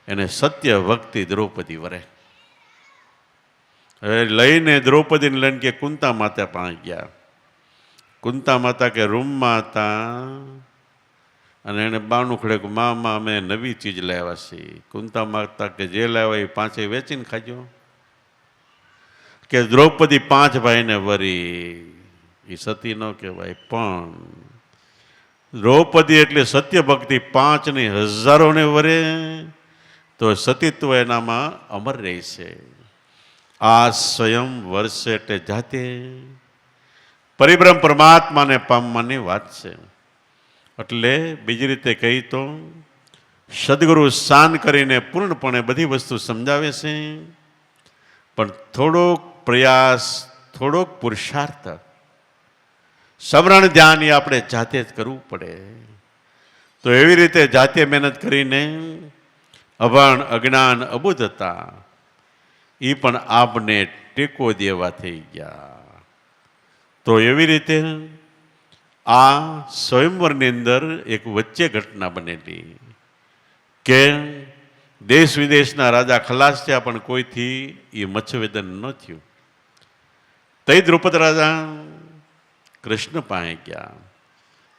એને સત્ય ભક્તિ દ્રૌપદી વરે. હવે લઈને દ્રૌપદીને લઈને કે કુંતા માતા પાસે ગયા. કુંતા માતા કે રૂમમાં હતા અને એને બાનું ખડે કે માં અમે નવી ચીજ લાવ્યા છીએ. કુંતા માગતા કે જે લાવ્યા એ પાંચે વેચીને ખાજો. કે દ્રૌપદી 5 ભાઈને વરી, એ સતી ન કહેવાય, પણ દ્રૌપદી એટલે સત્ય ભક્તિ 5 નહીં 1000ઓને વરે તો સતીત્વ એનામાં અમર રહેશે. આ સ્વયં વર્ષ એટલે જાતે પરિબ્રહ્મ પરમાત્માને પામવાની વાત છે. એટલે બીજી રીતે કહી તો સદગુરુ શાન કરીને પૂર્ણપણે બધી વસ્તુ સમજાવે છે, પણ થોડોક પ્રયાસ, થોડોક પુરુષાર્થ, સમરણ ધ્યાન એ આપણે જાતે જ કરવું પડે. તો એવી રીતે જાતે મહેનત કરીને અભણ, અજ્ઞાન, અબુધતા એ પણ આપને ટેકો દેવા થઈ ગયા. તો એવી રીતે આ સ્વયંવરની અંદર એક વચ્ચે ઘટના બનેલી કે દેશ વિદેશના રાજા ખલાસ થયા, પણ કોઈથી એ મચ્છવેદન ન થયું. તઈ દ્રુપદ રાજા કૃષ્ણ પાસે ગયા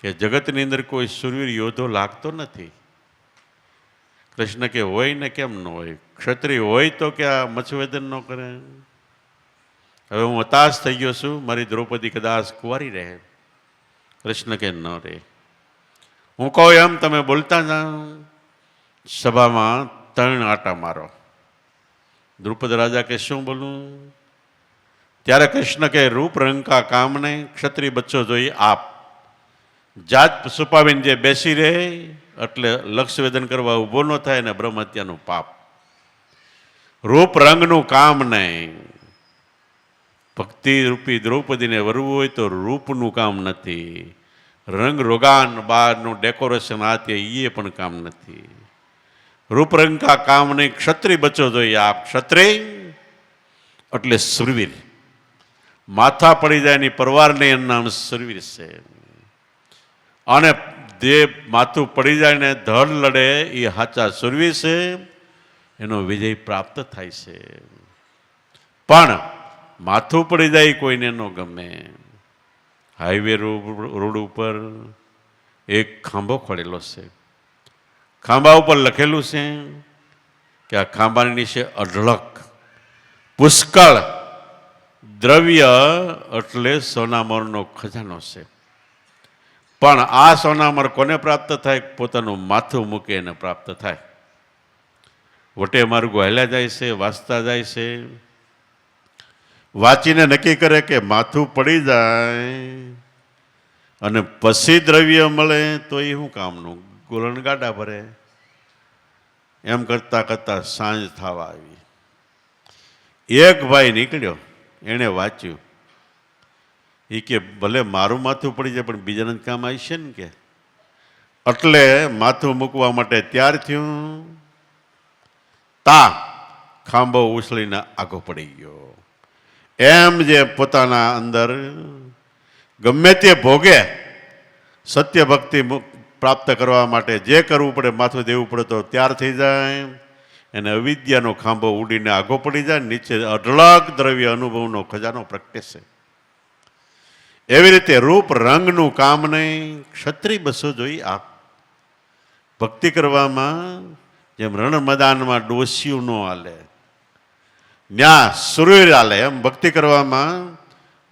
કે જગતની અંદર કોઈ શૂરવીર યોદ્ધો લાગતો નથી. કૃષ્ણ કે હોય ને, કેમ ન હોય? ક્ષત્રિય હોય તો કે આ મચ્છવેદન ન કરે? હવે હું હતાશ થઈ ગયો છું, મારી દ્રૌપદી કદાચ કુંવારી રહે. કૃષ્ણ કે ન રહે. હું કહું એમ તમે બોલતા જાઓ, સભામાં 3 આટા મારો. દ્રુપદ રાજા કે શું બોલું? ત્યારે કૃષ્ણ કે રૂપ રંગ કા કામ નહીં, ક્ષત્રિય બચ્ચો જોઈ આપ. જાત છુપાવીને જે બેસી રહે એટલે લક્ષ્યવેદન કરવા ઊભો ન થાય ને બ્રહ્મહત્યાનું પાપ. રૂપ રંગનું કામ નહીં. ભક્તિ રૂપી દ્રૌપદીને વરવું હોય તો રૂપનું કામ નથી, રંગ રોગાન બહારનું ડેકોરેશન આ તે એ પણ કામ નથી. રૂપરંગ કા કામ નહીં, ક્ષત્રિય બચ્ચો જોઈએ આપ. ક્ષત્રિય એટલે સુરવીર, માથા પડી જાય એની પરવાર નહીં, એનું નામ સુરવીર છે. અને જે માથું પડી જાય ને ધડ લડે એ સાચા સુરવીર છે, એનો વિજય પ્રાપ્ત થાય છે. પણ માથું પડી જાય કોઈને ન ગમે. હાઈવે રોડ ઉપર એક ખાંભો ખોડેલો છે. ખાંભા ઉપર લખેલું છે કે આ ખાંભાની નીચે અઢળક પુષ્કળ દ્રવ્ય એટલે સોનામરનો ખજાનો છે. પણ આ સોનામર કોને પ્રાપ્ત થાય? પોતાનું માથું મૂકે એને પ્રાપ્ત થાય. વટે માર્ગો હાલ્યા જાય છે, વાંચતા જાય છે, વાંચીને નક્કી કરે કે માથું પડી જાય અને પછી દ્રવ્ય મળે તો એ શું કામનું? ગોલણ ગાડા ભરે. એમ કરતા કરતા સાંજ થવા આવી. એક ભાઈ નીકળ્યો, એણે વાંચ્યું. એ કે ભલે મારું માથું પડી જાય પણ બીજાને કામ આવી છે ને કે. એટલે માથું મૂકવા માટે તૈયાર થયું. તા ખાંભો ઉછળીને આગો પડી ગયો. એમ જે પોતાના અંદર ગમે તે ભોગે સત્ય ભક્તિ પ્રાપ્ત કરવા માટે જે કરવું પડે, માથું દેવું પડે તો તૈયાર થઈ જાય. એને અવિદ્યાનો ખાંભો ઉડીને આગો પડી જાય. નીચે અઢળક દ્રવ્ય અનુભવનો ખજાનો પ્રગટે છે. એવી રીતે રૂપ રંગનું કામ નહીં, ક્ષત્રિય બસો જોઈ આપ. ભક્તિ કરવામાં જેમ રણ મેદાનમાં ડોસિયું ન હાલે, ન્યા સુરવીર હાલે, એમ ભક્તિ કરવામાં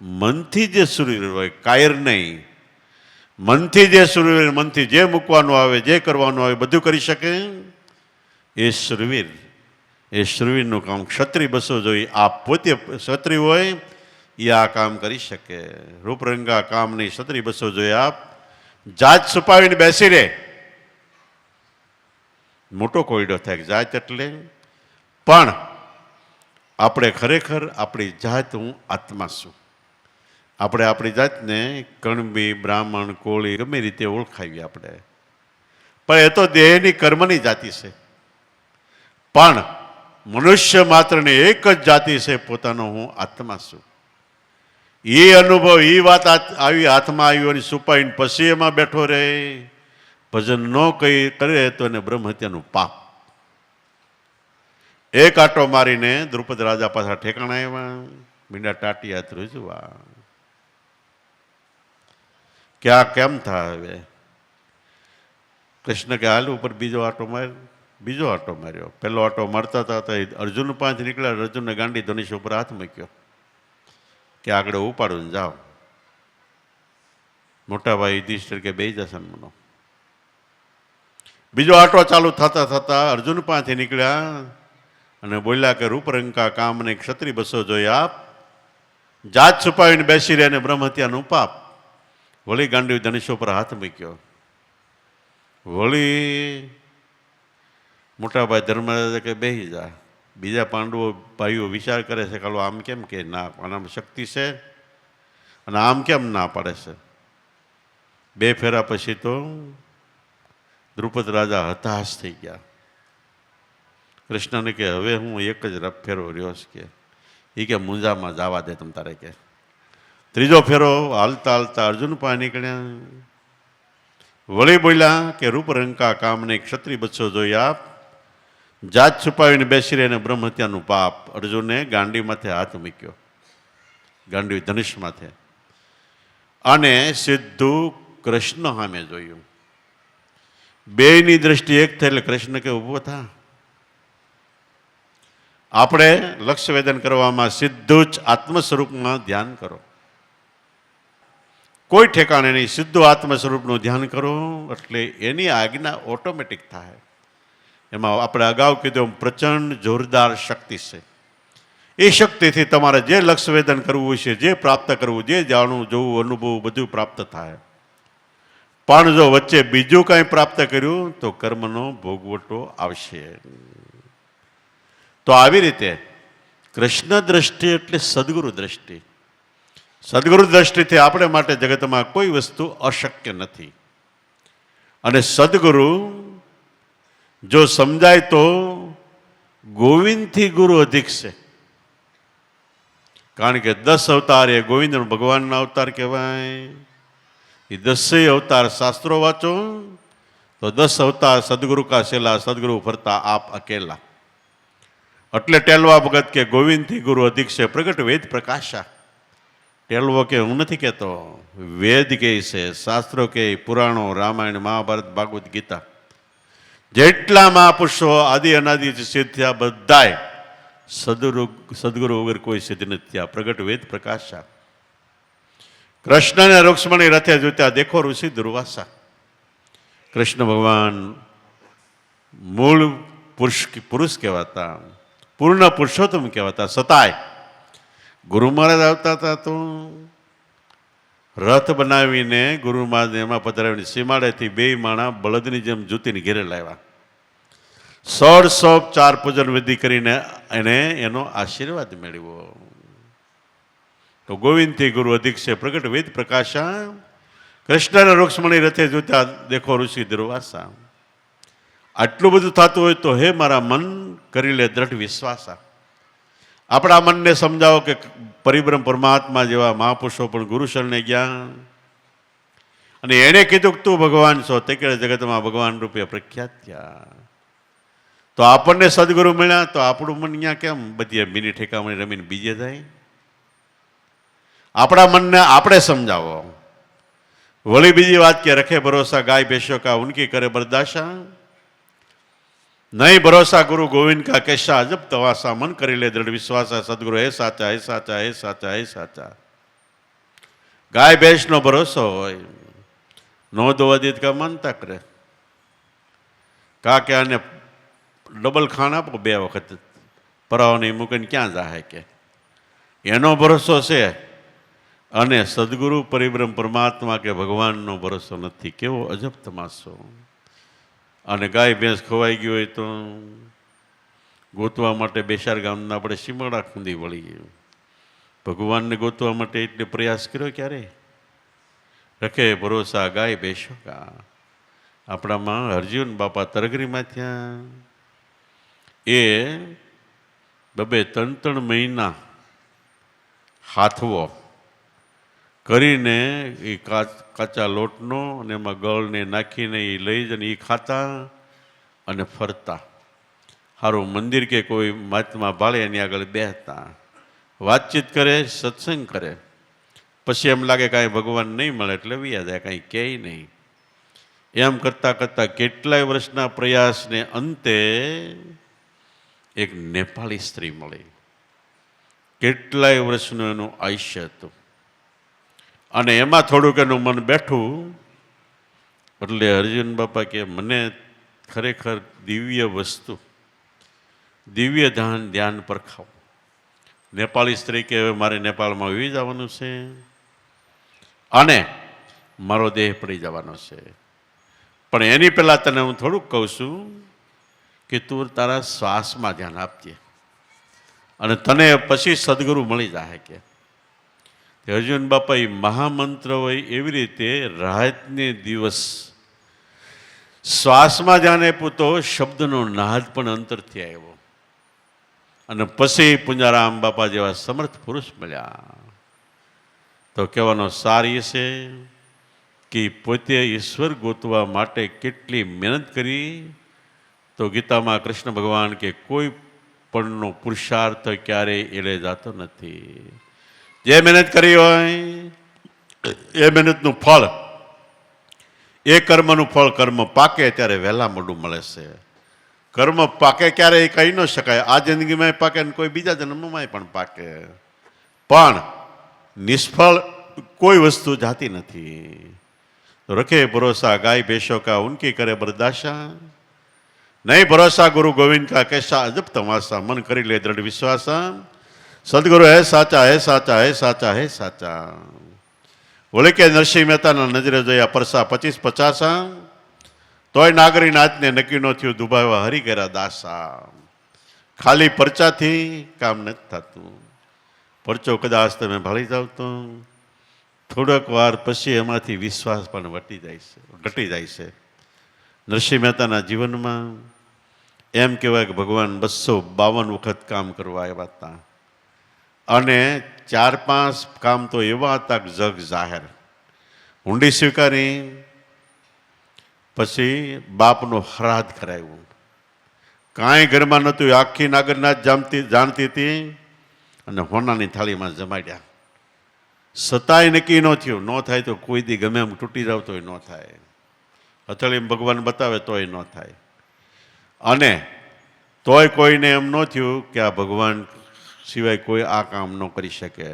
મનથી જે સુરવીર હોય, કાયર નહીં, મનથી જે સુરવીર, મનથી જે મૂકવાનું આવે, જે કરવાનું આવે બધું કરી શકે એ સુરવીર. એ સુરવીરનું કામ ક્ષત્રિય બસો જોઈ આપ. પોતે ક્ષત્રિય હોય એ આ કામ કરી શકે. રૂપરંગા કામ નહીં, ક્ષત્રિય બસો જોઈ આપ. જાત છુપાવીને બેસી રહે. મોટો કોયડો થાય જાત એટલે. પણ આપણે ખરેખર આપણી જાત, હું આત્મા છું. આપણે આપણી જાતને કણબી, બ્રાહ્મણ, કોળી ગમે રીતે ઓળખાવીએ આપણે, પણ એ તો દેહની કર્મની જાતિ છે. પણ મનુષ્ય માત્રની એક જ જાતિ છે, પોતાનો હું આત્મા છું. એ અનુભવ, એ વાત આવી હાથમાં આવી અને છુપાઈને પછી એમાં બેઠો રહે, ભજન ન કરે તો એને બ્રહ્મહત્યાનું પાપ. એક આટો મારીને દ્રુપદ રાજા પાછા ઠેકાણા આવ્યા. મીંડા ટાટિયા ધ્રુજવા કે આ કેમ થાય? હવે કૃષ્ણ કે હાલ ઉપર બીજો આટો માર. બીજો આટો માર્યો. પહેલો આટો મારતા હતા તો અર્જુન પાંચ નીકળ્યા. અર્જુનને ગાંડી ધનુષ ઉપર હાથ મૂક્યો કે આગળ ઉપાડું જાઓ. મોટા ભાઈ યુધિષ્ઠિર કે બે જશે મનો. બીજો આટો ચાલુ થતા થતા અર્જુન પાંચથી નીકળ્યા અને બોલ્યા કે રૂપરંકા કામને ક્ષત્રિય બસો જોઈ આપ. જાત છુપાવીને બેસી રહ્યા ને બ્રહ્મ હત્યાનું પાપ. વળી ગાંડી ધનુષ ઉપર હાથ મૂક્યો. વળી મોટાભાઈ ધર્મરાજા કે બેસી જા. બીજા પાંડવો ભાઈઓ વિચાર કરે છે કે આમ કેમ કે ના, આનામાં શક્તિ છે અને આમ કેમ ના પાડે છે. બે ફેરા પછી તો દ્રુપદ રાજા હતાશ થઈ ગયા. કૃષ્ણને કે હવે હું એક જ ફેરો રહ્યો કે એ કે મુંજામાં જવા દે તમ તારે કે. ત્રીજો ફેરો હાલતા હાલતા અર્જુન પાસે નીકળ્યા. વળી બોલ્યા કે રૂપરંકા કામને ક્ષત્રિય બચ્ચો જોઈ આપ. જાત છુપાવીને બેસી રહીને બ્રહ્મ હત્યાનું પાપ. અર્જુને ગાંડી માથે હાથ મૂક્યો, ગાંડી ધનુષ માથે, અને સીધું કૃષ્ણ સામે જોયું. બેયની દ્રષ્ટિ એક થઈ એટલે કૃષ્ણ કે ઊભો થા. આપણે લક્ષ્ય વેદન કરવામાં સીધું જ આત્મ સ્વરૂપમાં ધ્યાન કરો. કોઈ ઠેકાણે નહીં, સીધું આત્મ સ્વરૂપનું ધ્યાન કરો એટલે એની આજ્ઞા ઓટોમેટિક થાય. એમાં આપણે અગાઉ કીધું પ્રચંડ જોરદાર શક્તિ છે. એ શક્તિથી તમારે જે લક્ષ્ય વેદન કરવું છે, જે પ્રાપ્ત કરવું, જે જાણવું, જોવું, અનુભવવું બધું પ્રાપ્ત થાય. પણ જો વચ્ચે બીજું કંઈ પ્રાપ્ત કર્યું તો કર્મનો ભોગવટો આવશે. તો આવી રીતે કૃષ્ણ દ્રષ્ટિ એટલે સદગુરુ દ્રષ્ટિ. સદગુરુ દ્રષ્ટિથી આપણે માટે જગતમાં કોઈ વસ્તુ અશક્ય નથી. અને સદગુરુ જો સમજાય તો ગોવિંદથી ગુરુ અધિક છે. કારણ કે 10 અવતાર એ ગોવિંદ ભગવાનના અવતાર કહેવાય. એ 10 અવતાર શાસ્ત્રો વાંચો તો 10 અવતાર સદગુરુ કા શેલા, સદગુરુ ફરતા આપ અકેલા. એટલે ટેલવા ભગત કે ગોવિંદથી ગુરુ અધિક છે, પ્રગટ વેદ પ્રકાશા. ટેલવો કે હું નથી કહેતો, વેદ કે છે, શાસ્ત્રો કે, પુરાણો, રામાયણ, મહાભારત, ભાગવત ગીતા, જેટલા મહાપુરુષો આદિ અનાદિ સિદ્ધ થયા બધાય સદગુરુ વગર કોઈ સિદ્ધ નથી થયા. પ્રગટ વેદ પ્રકાશા. કૃષ્ણને રૂક્ષ્મણી રથે જોતા દેખો ઋષિ દુર્વાસા. કૃષ્ણ ભગવાન મૂળ પુરુષ કહેવાતા, પૂર્ણ પુરુષોત્તમ કહેવાતા. છતાંય ગુરુ મહારાજ આવતા હતા તો રથ બનાવીને ગુરુ મહારાજ એમાં પધરાવીને સીમાડેથી બે માણા બળદની જેમ જૂતીને ઘેરે લાવ્યા. 104 પૂજન વિધિ કરીને એને એનો આશીર્વાદ મેળવ્યો. તો ગોવિંદથી ગુરુ અધિક છે, પ્રગટ વેદ પ્રકાશા. કૃષ્ણને રૂક્ષ્મણી રથે જોતા દેખો ઋષિ દુર્વાસા. આટલું બધું થતું હોય તો હે મારા મન કરી લે દ્રઢ વિશ્વાસા. આપણા મનને સમજાવો કે પરિબ્રહ્મ પરમાત્મા જેવા મહાપુરુષો પણ ગુરુ શરણે ગયા અને એણે કીધું કે તું ભગવાન છો, તે કે જગતમાં ભગવાન રૂપે પ્રખ્યાત થયા. તો આપણને સદગુરુ મળ્યા તો આપણું મન અહીંયા કેમ બધી મિની ઠેકામણી રમીને બીજે જાય? આપણા મનને આપણે સમજાવો. વળી બીજી વાત કે રખે ભરોસા ગાય ભેંસો કા ઉનકી કરે બરદાશા. નહીં ભરોસા ગુરુ ગોવિંદ કા કેશા અજબ તવાસા. મન કરી લે દ્રઢ વિશ્વાસા. સદગુરુ હે સાચા, હે સાચા, હે સાચા, હે સાચા. ગાય ભેંસનો ભરોસો હોય, નો દોવા દે કા માનતા કરે. કા કે આને ડબલ ખાણ આપો 2 વખત, પરાઓને મૂકીને ક્યાં જાહે કે એનો ભરોસો છે. અને સદગુરુ પરિબ્રહ્મ પરમાત્મા કે ભગવાનનો ભરોસો નથી. કેવો અજબ તમાશો. અને ગાય ભેંસ ખવાઈ ગઈ હોય તો ગોતવા માટે બેસાર ગામના આપણે સીમાડા ખૂંદી વળી. ભગવાનને ગોતવા માટે એટલે પ્રયાસ કર્યો ક્યારે? રખે ભરોસા ગાય ભેંસો કા. આપણામાં હરજીવન બાપા તરગરીમાં થયા. એ 2-3 મહિના હાથવો કરીને એ કાચા લોટનો અને એમાં ગળને નાખીને એ લઈ જઈને એ ખાતા અને ફરતા. સારું મંદિર કે કોઈ મહાત્મા ભાળે એની આગળ બેસતા, વાતચીત કરે, સત્સંગ કરે. પછી એમ લાગે કાંઈ ભગવાન નહીં મળે એટલે વ્યા જાય, કાંઈ કહે નહીં. એમ કરતાં કરતાં કેટલાય વર્ષના પ્રયાસને અંતે એક નેપાળી સ્ત્રી મળી. કેટલાય વર્ષનું એનું આયુષ્ય હતું અને એમાં થોડુંક એનું મન બેઠું એટલે અર્જુન બાપા કે મને ખરેખર દિવ્ય વસ્તુ, દિવ્ય ધ્યાન પરખાવ. નેપાળી સ્ત્રી કે હવે મારે નેપાળમાં આવી જવાનું છે અને મારો દેહ પડી જવાનો છે, પણ એની પહેલાં તને હું થોડુંક કહું છું કે તું તારા શ્વાસમાં ધ્યાન આપજે અને તને પછી સદગુરુ મળી જાય. કે અર્જુન બાપા એ મહામંત્ર હોય એવી રીતે રાતને દિવસ શ્વાસમાં ધ્યાન આપ્યું તો શબ્દનો નાદ પણ અંતરથી આવ્યો અને પછી પુંજારામ બાપા જેવા સમર્થ પુરુષ મળ્યા. તો કહેવાનો સાર એ છે કે પોતે ઈશ્વર ગોતવા માટે કેટલી મહેનત કરી. તો ગીતામાં કૃષ્ણ ભગવાન કે કોઈ પણનો પુરુષાર્થ ક્યારેય એળે જતો નથી. જે મહેનત કરી હોય એ મહેનતનું ફળ, એ કર્મનું ફળ કર્મ પાકે ત્યારે વહેલા મોડું મળે છે. કર્મ પાકે ક્યારે એ કહી ન શકાય. આ જિંદગીમાં પાકે ને કોઈ બીજા જન્મમાં પણ પાકે, પણ નિષ્ફળ કોઈ વસ્તુ જાતી નથી. તો રખે ભરોસા ગાય ભેંસો કા ઉનકી કરે બરદાશા, નહીં ભરોસા ગુરુ ગોવિંદ કા कैसा अजब तमाशा, मन કરી લે દ્રઢ વિશ્વાસા, સદગુરુ હે સાચા હે સાચા હે સાચા હે સાચા. બોલે કે નરસિંહ મહેતાના નજરે જોયા પરસા 25-50, તોય નાગરી નાથને નક્કી ન થયું દુભાવા હરી ગયા દાસા. ખાલી પરચાથી કામ નથી થતું. પરચો કદાચ તમે ભાળી જાવ તો થોડોક વાર પછી એમાંથી વિશ્વાસ પણ ઘટી જાય છે. નરસિંહ મહેતાના જીવનમાં એમ કહેવાય કે ભગવાન 252 વખત કામ કરવા આવ્યા હતા અને 4-5 કામ તો એવા હતા કે જગ જાહેર. હુંડી સ્વીકારી, પછી બાપનો શ્રાદ્ધ કરાવ્યું. કાંઈ ઘરમાં નહોતું, આખી નાગરનાથ જાણતી હતી અને હોનાની થાળીમાં જમાડ્યા. સતાય નક્કી ન થયું, ન થાય તો કોઈ દી ગમે એમ તૂટી જાવ તોય ન થાય, હથેળીમાં ભગવાન બતાવે તોય ન થાય. અને તોય કોઈને એમ ન થયું કે આ ભગવાન સિવાય કોઈ આ કામ ન કરી શકે.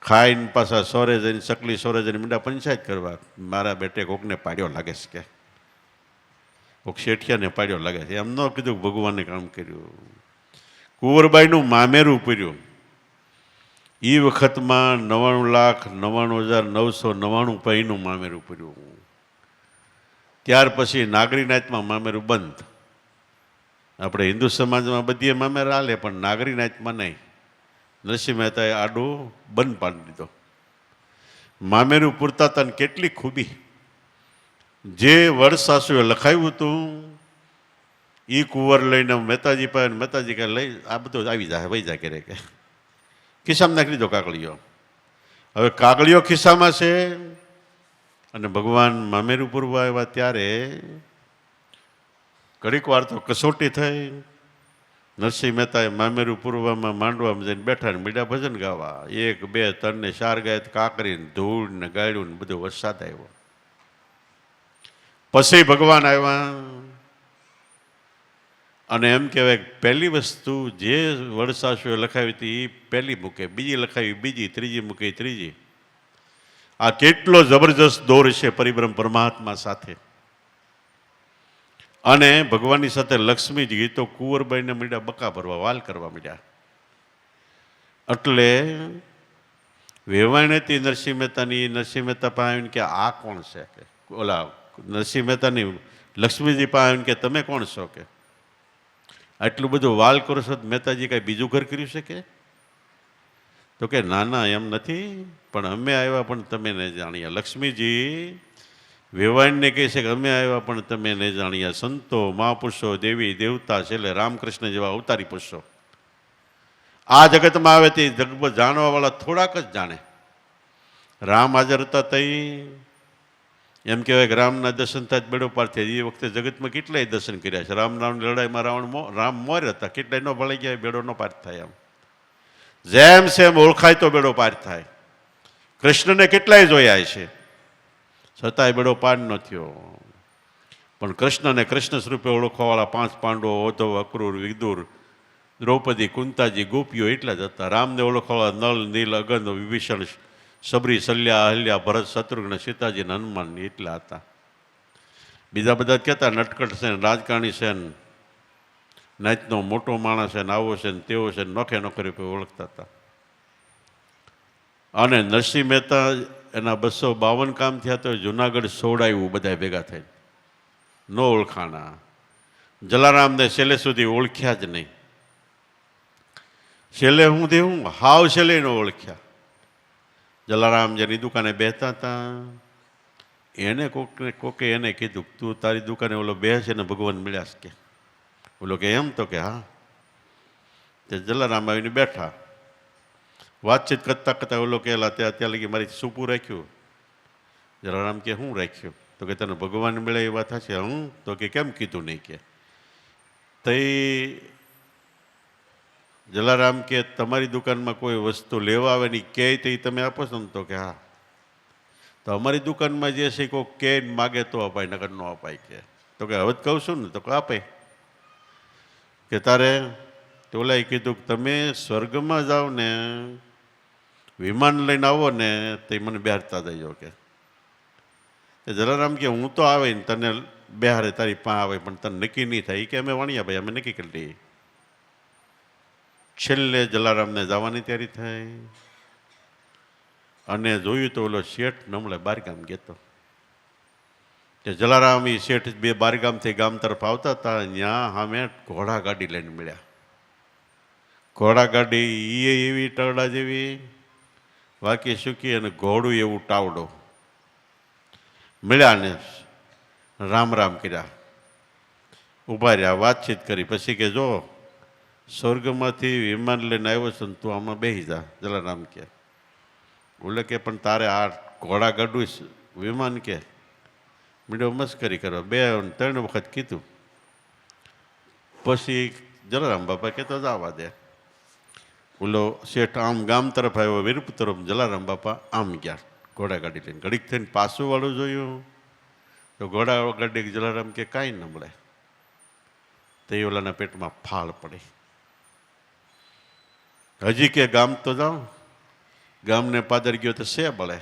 ખાઈને પાછા સોરે જઈને ચકલી સોરે જઈને મીંડા પંચાયત કરવા, મારા બેટે કોકને પાડ્યો લાગે છે, કે કોક શેઠિયાને પાડ્યો લાગે છે, એમ ન કીધું ભગવાને કામ કર્યું. કુંવરબાઈનું મામેરું પૂર્યું. એ વખતમાં 99,99,999 પૈનું મામેરું પૂર્યું. ત્યાર પછી નાગરીનાથમાં મામેરું બંધ. આપણે હિન્દુ સમાજમાં બધીએ મામેરા હાલે, પણ નાગરીનાથમાં નહીં. નરસિંહ મહેતાએ આડું બંધ પાડી દીધો. મામેરું પૂરતા તને કેટલી ખૂબી. જે વડસાસુએ લખાયું હતું એ કુંવર લઈને મહેતાજી પાસે, મહેતાજી કે લઈ આ બધું આવી જાય, વહી જાય કરે, કે ખિસ્સામાં નાખી દીધો કાગળિયો. હવે કાગળિયો ખિસ્સામાં છે અને ભગવાન મામેરું પૂરવા આવ્યા ત્યારે ઘડીક વાર તો કસોટી થઈ. નરસિંહ મહેતાએ મામેરું પૂરવામાં માંડવામાં જઈને બેઠા ને મીડા ભજન ગાવા. 1, 2, 3 ને 4 ગાય, કાકરીને ધૂળ ને ગાળ્યું ને બધો વરસાદ આવ્યો. પછી ભગવાન આવ્યા અને એમ કહેવાય પહેલી વસ્તુ જે વડસાસુએ લખાવી હતી એ પહેલી મૂકે, બીજી લખાવી બીજી, ત્રીજી મૂકે ત્રીજી. આ કેટલો જબરજસ્ત દોર છે પરિબ્રહ્મ પરમાત્મા સાથે. અને ભગવાનની સાથે લક્ષ્મીજી તો કુંવરબાઈને મીડા બકા ભરવા, વાલ કરવા માંડ્યા. એટલે વેવાણીથી નરસિંહ મહેતાની, નરસિંહ મહેતા પાસે આવીને કે આ કોણ છે, કે ઓલા નરસિંહ મહેતાની લક્ષ્મીજી પાસે આવીને કે તમે કોણ છો, કે આટલું બધું વાલ કરો છો, મહેતાજી કાંઈ બીજું ઘર કર્યું છે, કે તો કે ના ના એમ નથી, પણ અમે આવ્યા પણ તમે નહીં જાણ્યા. લક્ષ્મીજી વેવાણને કહે છે કે અમે આવ્યા પણ તમે નહીં જાણ્યા. સંતો, મહાપુરુષો, દેવી દેવતા, છેલ્લે રામકૃષ્ણ જેવા અવતારી પુરુષો આ જગતમાં આવે તે જગત જાણવાવાળા થોડાક જ જાણે. રામ હાજર હતા તઈ એમ કહેવાય કે રામના દર્શન થાય બેડો પાર થયા. એ વખતે જગતમાં કેટલાય દર્શન કર્યા છે. રામની લડાઈમાં રામ મોર હતા, કેટલાય ન ભળી ગયા, બેડો ન પાર થાય. એમ જેમ સેમ ઓળખાય તો બેડો પાર થાય. કૃષ્ણને કેટલાય જોયા છે છતાંય બેડો પાર ન થયો. પણ કૃષ્ણને કૃષ્ણ સ્વરૂપે ઓળખવાવાળા 5 પાંડવો, ઉદ્ધવ, અક્રૂર, વિદુર, દ્રૌપદી, કુંતાજી, ગોપીઓ એટલા જ હતા. રામને ઓળખવાવાળા નળ, નીલ, અગંધ, વિભીષણ, સબરી, શલ્યા, અહલ્યા, ભરત, શત્રુઘ્ન, સીતાજી અને હનુમાન એટલા હતા. બીજા બધા કહેતા નટકટ છે ને, રાજકારણી છે ને, નાચનો મોટો માણસ છે ને, આવો છે ને, તેવો છે ને, નોખે નોખરી કોઈ ઓળખતા હતા. અને નરસિંહ મહેતા એના 252 કામ થયા તો જુનાગઢ સોડાયું બધા ભેગા થઈને, ન ઓળખાણા. જલારામને છેલ્લે સુધી ઓળખ્યા જ નહીં. છેલ્લે હું હાવ છેલ્લે ન ઓળખ્યા. જલારામ જેની દુકાને બેહતા હતા એને કોકે એને કીધું, તું તારી દુકાને ઓલો બેસે ને ભગવાન મળ્યા કે. ઓલો કે એમ? તો કે હા. તે જલારામ આવીને બેઠા, વાતચીત કરતા કરતા ઓલો કહેલા ત્યાં લગી મારી સૂપું રાખ્યું. જલારામ કે શું રાખ્યું? તો કે તને ભગવાન મળે એ વાત હશે. હું તો કે કેમ કીધું નહીં કે. તઈ જલારામ કે તમારી દુકાનમાં કોઈ વસ્તુ લેવા આવે ને કે તે તમે આપો છો ને? તો કે હા. તો અમારી દુકાનમાં જે છે કોઈ કે માગે તો અપાય, નગર ન અપાય કે. તો કે હવે જ કહું છું ને. તો કે આપે. કે તારે ઓલાએ કીધું કે તમે સ્વર્ગમાં જાઓ ને વિમાન લઈને આવો ને તે મને બેહારતા જજો કે. જલારામ કે હું તો આવે ને તને બેહારે તારી પા આવે પણ તને નક્કી નહીં થાય કે અમે વાણિયા ભાઈ અમે નક્કી કરી લઈએ. છેલ્લે જલારામને જવાની તૈયારી થઈ અને જોયું તો ઓલો શેઠ નમળે બારગામ ગયો. કે જલારામ એ શેઠ બે બારગામથી ગામ તરફ આવતા હતા. ત્યાં સામે ઘોડા ગાડી લઈને મળ્યા. ઘોડા ગાડી એ એવી ટરડા જેવી, વાકી સૂકી અને ઘોડું એવું ટાવડો. મળ્યા ને રામ રામ કર્યા, ઊભા રહ્યા, વાતચીત કરી. પછી કે જો સ્વર્ગમાંથી વિમાન લઈને આવ્યો છે ને તું આમાં બેસી જા. જલારામ કે બોલે કે પણ તારે આ ઘોડા ગાડું વિમાન કે મીડિયો મસ્કરી કરવા. 2-3 વખત કીધું. પછી જલારામ બાપા કે તો જવા દે. ઓલો શેઠ આમ ગામ તરફ આવ્યો, વીરપુર તરફ. જલારામ બાપા આમ ગયા ઘોડા ગાડી લઈને. ઘડીક થઈને પાછું વાળું જોયું તો ઘોડા ગાડી જલારામ કે કાંઈ ન મળે. તો એ ઓલાના પેટમાં ફાળ પડી. હજી કે ગામ તો જાઓ. ગામને પાદર ગયો તો શે બળે.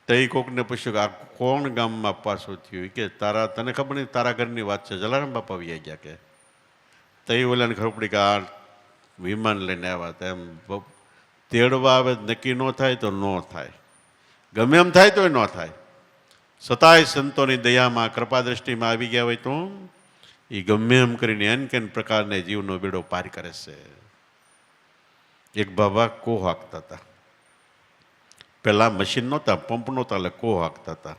તો એ કોકને પૂછ્યું કે આ કોણ ગામમાં પાછું થયું? કે તારા તને ખબર નહીં, તારા ઘરની વાત છે. જલારામ બાપા આવી ગયા કે. તો એ ઓલાને ખબર પડી કે આ વિમાન લઈને આવ્યા હતા. એમ તેડવા આવે નક્કી ન થાય તો ન થાય, ગમે એમ થાય તો ન થાય. છતાંય સંતોની દયામાં કૃપા દ્રષ્ટિમાં આવી ગયા હોય તો એ ગમે એમ કરીને એન કેન પ્રકારને જીવનો બેડો પાર કરે છે. એક બાબા કોહ હાંકતા હતા. પેલા મશીન નહોતા, પંપ નહોતા, એટલે કોહ હાંકતા હતા.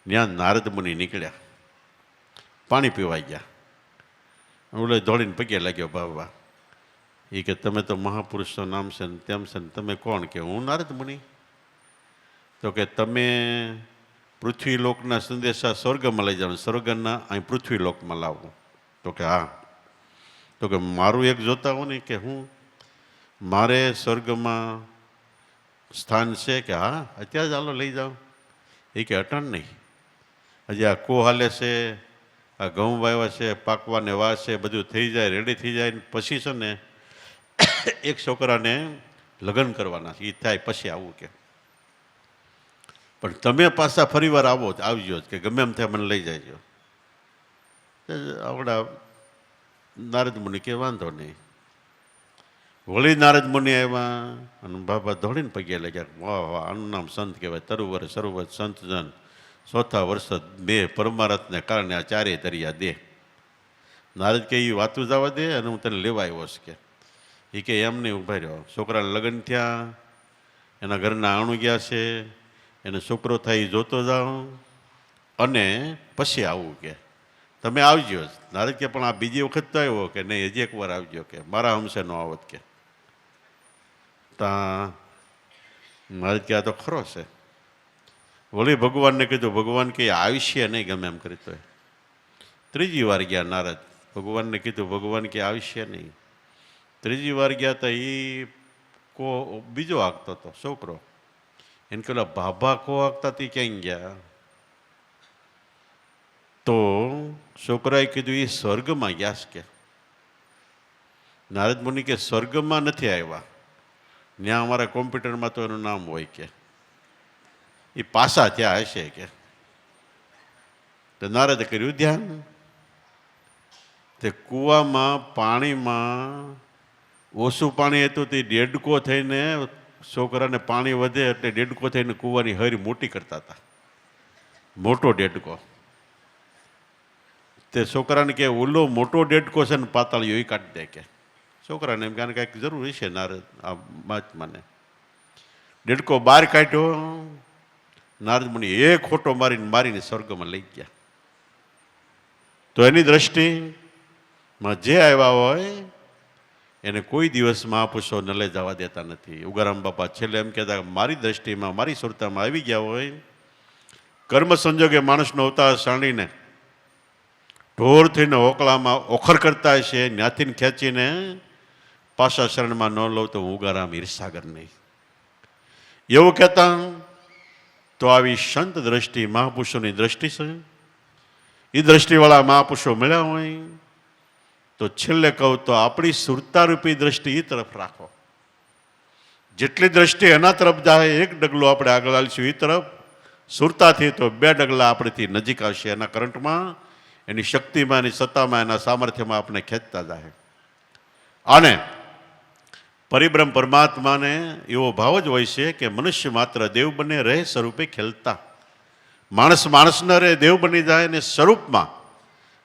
ત્યાં નારદ મુનિ નીકળ્યા, પાણી પીવાઈ ગયા. ઓલે દોડીને પગે લાગ્યો, બાબા એ કે તમે તો મહાપુરુષનું નામ છે ને તેમ છે ને તમે કોણ? કે હું નારદ મુનિ. તો કે તમે પૃથ્વીલોકના સંદેશા સ્વર્ગમાં લઈ જાઓ, સ્વર્ગના અહીં પૃથ્વીલોકમાં લાવો. તો કે હા. તો કે મારું એક જોતા હો ને. કે હું મારે સ્વર્ગમાં સ્થાન છે? કે હા અત્યારે ચાલો લઈ જાઓ. એ કે અટણ નહીં, હજી આ કો હાલે છે, આ ઘઉં વાવ્યા છે, પાકવાને વા છે, બધું થઈ જાય, રેડી થઈ જાય પછી છે ને એક છોકરાને લગ્ન કરવાના છે, એ થાય પછી આવું કે. પણ તમે પાછા ફરી વાર આવજો કે ગમે એમ થાય મને લઈ જાય. આવડા નારદ મુનિ કે વાંધો નહીં. વળી નારદ મુનિ આવ્યા અને બાબા દોડીને પગે લાગ્યા. વાહ વાહ, આનું નામ સંત કહેવાય. તરુવર સર્વત સંતજન, ચોથા વર્ષ બે પરમારથને કારણે આ ચારે તરિયા દે. નારદ કે એ વાતું જવા દે અને હું તને લેવા આવ્યો છું કે. એ કે એમ નહીં, ઊભા રહ્યો. છોકરાને લગ્ન થયા, એના ઘરના આણું ગયા છે, એને છોકરો થાય એ જોતો જાઓ અને પછી આવું કે. તમે આવજો. નારદ કે પણ આ બીજી વખત તો આવ્યો કે નહીં, હજી એકવાર આવજો કે. મારા હમશે ન આવત કે. તા નારદ કે આ તો ખરો છે. વળી ભગવાનને કીધું. ભગવાન કે આયુષ્ય નહીં ગમે એમ કરી. તો ત્રીજી વાર ગયા નારદ. ભગવાનને કીધું. ભગવાન કે આયુષ્ય નહીં. ત્રીજી વાર ગયા હતા. એ બીજો હાંકતો હતો છોકરો. એને પેલા ભાભા કો હાંકતા તે ક્યાંય ગયા. તો છોકરાએ કીધું એ સ્વર્ગમાં ગયા છે કે નારદ મુનિ કે સ્વર્ગમાં નથી આવ્યા, ત્યાં અમારા કોમ્પ્યુટરમાં તો એનું નામ હોય કે એ પાસા ત્યાં હશે કે. તો નારદે કર્યું ધ્યાન, તે કૂવામાં પાણીમાં ઓછું પાણી હતું તે ડેડકો થઈને છોકરાને પાણી વધે એટલે ડેડકો થઈને કૂવાની હરી મોટી કરતા હતા, મોટો ડેડકો. તે છોકરાને કે ઓલો મોટો ડેડકો છે ને પાતાળીઓ એ કાઢી દે કે. છોકરાને એમ કે કાંઈક જરૂર હશે નારદ આ મહાત્માને. ડેડકો બહાર કાઢ્યો, નારદ મુનિ એક ખોટો મારીને સ્વર્ગમાં લઈ ગયા. તો એની દ્રષ્ટિમાં જે આવ્યા હોય એને કોઈ દિવસ મહાપુરુષો ન લઈ જવા દેતા નથી. ઉગારામ બાપા છેલ્લે એમ કહેતા મારી દ્રષ્ટિમાં મારી સુરતામાં આવી ગયા હોય, કર્મ સંજોગે માણસનો અવતાર સાણીને ઢોર થઈને ઓકળામાં ઓખર કરતા હશે, ત્યાંથી ખેંચીને પાછા શરણમાં ન લઉં તો હું ઉગારામ હીરસાગર નહીં એવું કહેતા. તો આવી સંત દ્રષ્ટિ મહાપુરુષોની દ્રષ્ટિ છે. એ દ્રષ્ટિવાળા મહાપુરુષો મળ્યા હોય તો છેલ્લે કહું તો આપણી સુરતારૂપી દ્રષ્ટિ એ તરફ રાખો. જેટલી દ્રષ્ટિ એના તરફ જાય, એક ડગલો આપણે આગળ આવીશું એ તરફ સુરતાથી, તો 2 ડગલા આપણેથી નજીક આવશે. એના કરંટમાં, એની શક્તિમાં, એની સત્તામાં, એના સામર્થ્યમાં આપણે ખેંચતા જાય. અને પરિબ્રહ્મ પરમાત્માને એવો ભાવ જ હોય છે કે મનુષ્ય માત્ર દેવ બને રહે સ્વરૂપે ખેલતા. માણસ માણસ ન રહે, દેવ બની જાય ને સ્વરૂપમાં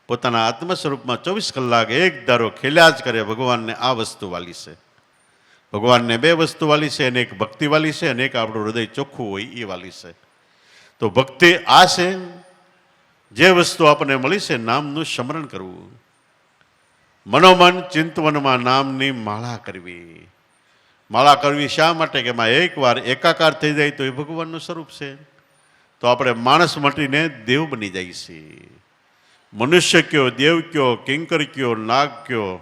પોતાના આત્મ સ્વરૂપમાં 24 કલાક એક ધારો ખેલ્યા જ કરે. ભગવાનને આ વસ્તુ વાલી છે. ભગવાનને 2 વસ્તુ વાલી છે, અને એક ભક્તિ વાલી છે, અને એક આપણું હૃદય ચોખ્ખું હોય એ વાલી છે. તો ભક્તિ આ છે, જે વસ્તુ આપણને મળી છે નામનું સ્મરણ કરવું, મનોમન ચિંતવનમાં નામની માળા કરવી. માળા કરવી શા માટે કે એમાં એકવાર એકાકાર થઈ જાય તો એ ભગવાનનું સ્વરૂપ છે. તો આપણે માણસ મટીને દેવ બની જાય છે. મનુષ્ય કયો, દેવ કયો, કિંકર કયો, નાગ કયો,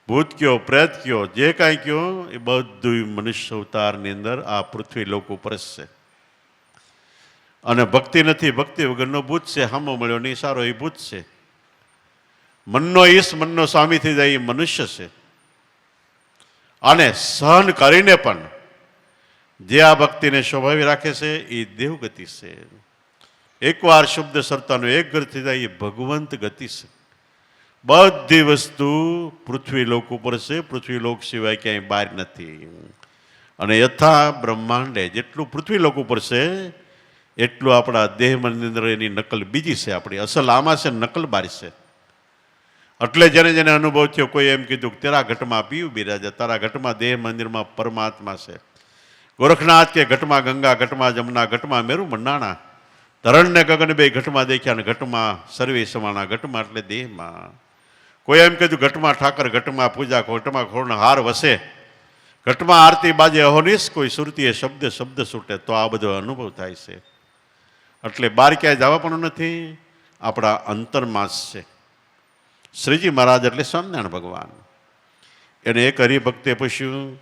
ભૂત કયો, પ્રેત કયો, જે કાંઈ કયો એ બધું મનુષ્ય અવતારની અંદર આ પૃથ્વી લોક ઉપર જ છે. અને ભક્તિ નથી, ભક્તિ વગરનો ભૂત છે. હામો મળ્યો નહીં સારો એ ભૂત છે. મનનો ઈશ મનનો સ્વામી થઈ જાય એ મનુષ્ય છે. અને સહન કરીને પણ જે આ ભક્તિને સ્વભાવી રાખે છે એ દેવગતિ છે. એકવાર શુદ્ધ સરતાનો એક ઘર થઈ જાય એ ભગવંત ગતિ છે. બધી વસ્તુ પૃથ્વી લોક ઉપર છે, પૃથ્વી લોક સિવાય ક્યાંય બહાર નથી. અને યથા બ્રહ્માંડે જેટલું પૃથ્વી લોક ઉપર છે એટલું આપણા દેહ મનની અંદર એની નકલ બીજી છે. આપણી અસલ આમાં છે, નકલ બહાર છે. એટલે જેને જેને અનુભવ થયો, કોઈ એમ કીધું કે તેરા ઘટમાં પીયું બિરાજે, તારા ઘટમાં દેહ મંદિરમાં પરમાત્મા છે. ગોરખનાથ કે ઘટમાં ગંગા, ઘટમાં જમના, ઘટમાં મેરુ મંડાણા, ધરણ ને ગગન 2 ઘટમાં દેખ્યા, ને ઘટમાં સર્વે સમાણા, ઘટમાં એટલે દેહમાં. કોઈ એમ કીધું ઘટમાં ઠાકર, ઘટમાં પૂજા, ઘટમાં ખોરનો હાર વસે, ઘટમાં આરતી બાજે અહોનિશ, કોઈ સુરતીએ શબ્દ શબ્દ છૂટે. તો આ બધો અનુભવ થાય છે. એટલે બહાર ક્યાંય જવા પણ નથી, આપણા અંતરમાં જ છે. શ્રીજી મહારાજ એટલે સ્વામિનારાયણ ભગવાન, એને એક હરિભક્તે પૂછ્યું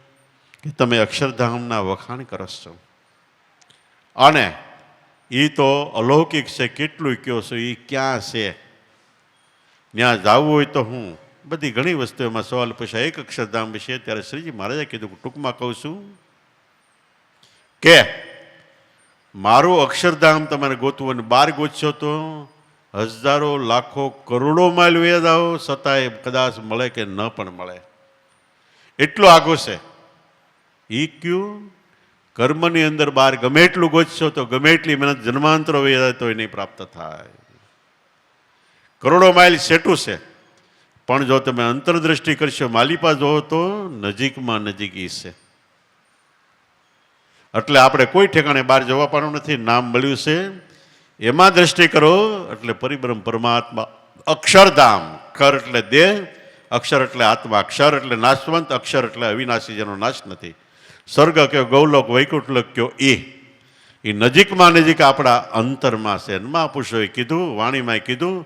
કે તમે અક્ષરધામના વખાણ કરો છો, અને એ તો અલૌકિક છે, કેટલું કયો છો, એ ક્યાં છે, ત્યાં જવું હોય તો હું બધી ઘણી વસ્તુ એમાં સવાલ પૂછાય એક અક્ષરધામ વિશે. ત્યારે શ્રીજી મહારાજે કીધું, ટૂંકમાં કહું છું કે મારું અક્ષરધામ તમારે ગોતવું, અને 12 ગોતશો તો હજારો લાખો કરોડો માઇલ વયા જાઓ છતાંય કદાચ મળે કે ન પણ મળે, એટલો આગો છે. એ ક્યું કર્મની અંદર 12 ગમે એટલું ગોતશો તો ગમે એટલી મહેનત જન્માંતરો વયા જાય તો એ નહીં પ્રાપ્ત થાય. કરોડો માઇલ સેટું છે, પણ જો તમે અંતરદ્રષ્ટિ કરશો, માલિપા જોવો તો નજીકમાં નજીકી છે. એટલે આપણે કોઈ ઠેકાણે બહાર જવા પાડવું નથી. નામ મળ્યું છે એમાં દ્રષ્ટિ કરો એટલે પરિબ્રહ્મ પરમાત્મા અક્ષરધામ. કર એટલે દેહ, અક્ષર એટલે આત્મા, અક્ષર એટલે નાશવંત, અક્ષર એટલે અવિનાશી, જેનો નાશ નથી. સ્વર્ગ કયો, ગૌલોક, વૈકુંઠલોક કયો, એ નજીકમાં નજીક આપણા અંતરમાં છે. મહાપુરુષોએ કીધું, વાણીમાં કીધું,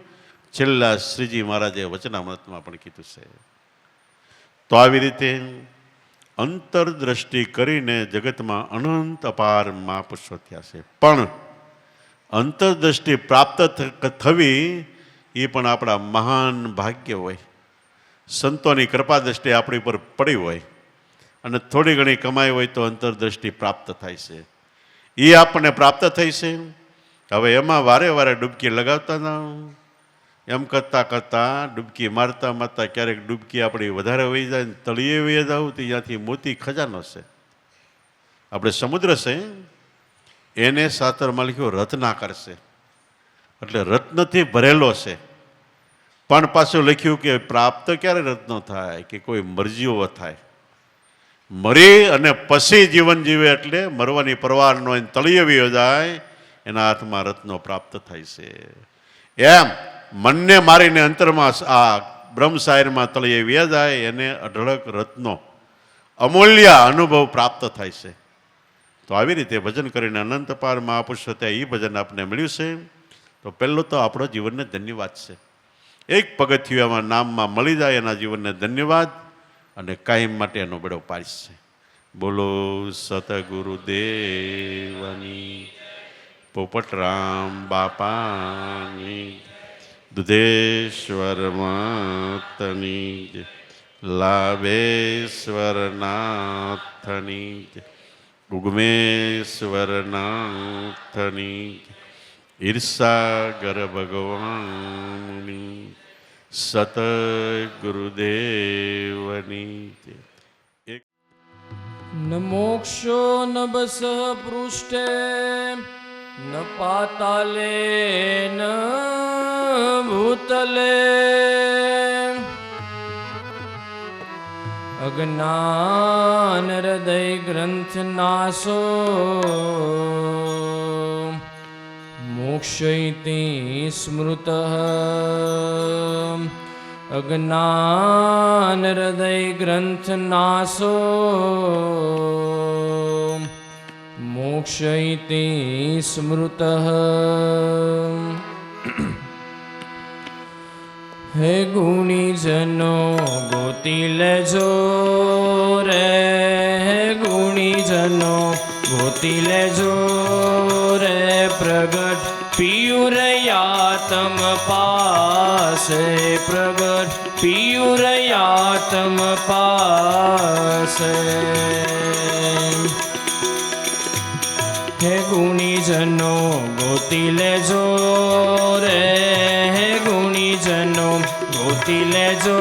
છેલ્લા શ્રીજી મહારાજે વચનામૃતમાં પણ કીધું છે. તો આવી રીતે અંતરદ્રષ્ટિ કરીને જગતમાં અનંત અપાર મહાપુરુષો થયા છે. પણ અંતરદ્રષ્ટિ પ્રાપ્ત થવી એ પણ આપણા મહાન ભાગ્ય હોય. સંતોની કૃપા દ્રષ્ટિ આપણી પર પડી હોય અને થોડી ઘણી કમાઈ હોય તો અંતરદ્રષ્ટિ પ્રાપ્ત થાય છે. એ આપણને પ્રાપ્ત થઈ છે. હવે એમાં વારે વારે ડૂબકી લગાવતા ના, એમ કરતાં કરતાં ડૂબકી મારતા મારતા ક્યારેક ડૂબકી આપણી વધારે વહી જાય ને તળિયે વહી જાવ તો ત્યાંથી મોતી ખજાનો છે. આપણે સમુદ્ર છે એને શાસ્ત્રમાં લખ્યું રત્ના કરશે, એટલે રત્નથી ભરેલો છે. પણ પાછું લખ્યું કે પ્રાપ્ત ક્યારે રત્નો થાય કે કોઈ મરજીઓ થાય. મરી અને પછી જીવન જીવે એટલે મરવાની પરવાર નો તળિયે વહી જાય એના હાથમાં રત્નો પ્રાપ્ત થાય છે. એમ મનને મારીને અંતરમાં આ બ્રહ્મસાયરમાં તળિયે વ્યા જાય એને અઢળક રત્નો અમૂલ્ય અનુભવ પ્રાપ્ત થાય છે. તો આવી રીતે ભજન કરીને અનંત પાર મહાપુરુષો ત્યાં એ ભજન આપને મળ્યું છે. તો પહેલું તો આપણો જીવનને ધન્યવાદ છે. એક પગથિયામાં નામમાં મળી જાય એના જીવનને ધન્યવાદ અને કાયમ માટે એનો બેડો પાડીશ છે. બોલો સતગુરુદેવની, પોપટરામ બાપાની, દુધેશ્વર માતની, લાભેશ્વર નાથની, ઉગમેશ્વર નાથની, ઈર્ષાગર ભગવાનની, સતગુરુદેવની. ન મોક્ષો ન બસ પૃષ્ઠે ન પાતાલે ન ભૂતલે અજ્ઞાન હૃદય ગ્રંથ નાશો મોક્ષયતિ સ્મૃત અજ્ઞાન હૃદય ગ્રંથ નાશો મોક્ષયતિ સ્મૃત. હે ગુણીજનો ગોતી લેજો રે, હે ગુણીજનો ગોતી લેજો રે, પ્રગટ પિયુરયાતમ પાસે, પ્રગટ પિયુરયાતમ પાસે. હે ગુણીજનો ગોતી લેજો રે, હે ગુણીજનો ગોતી લેજો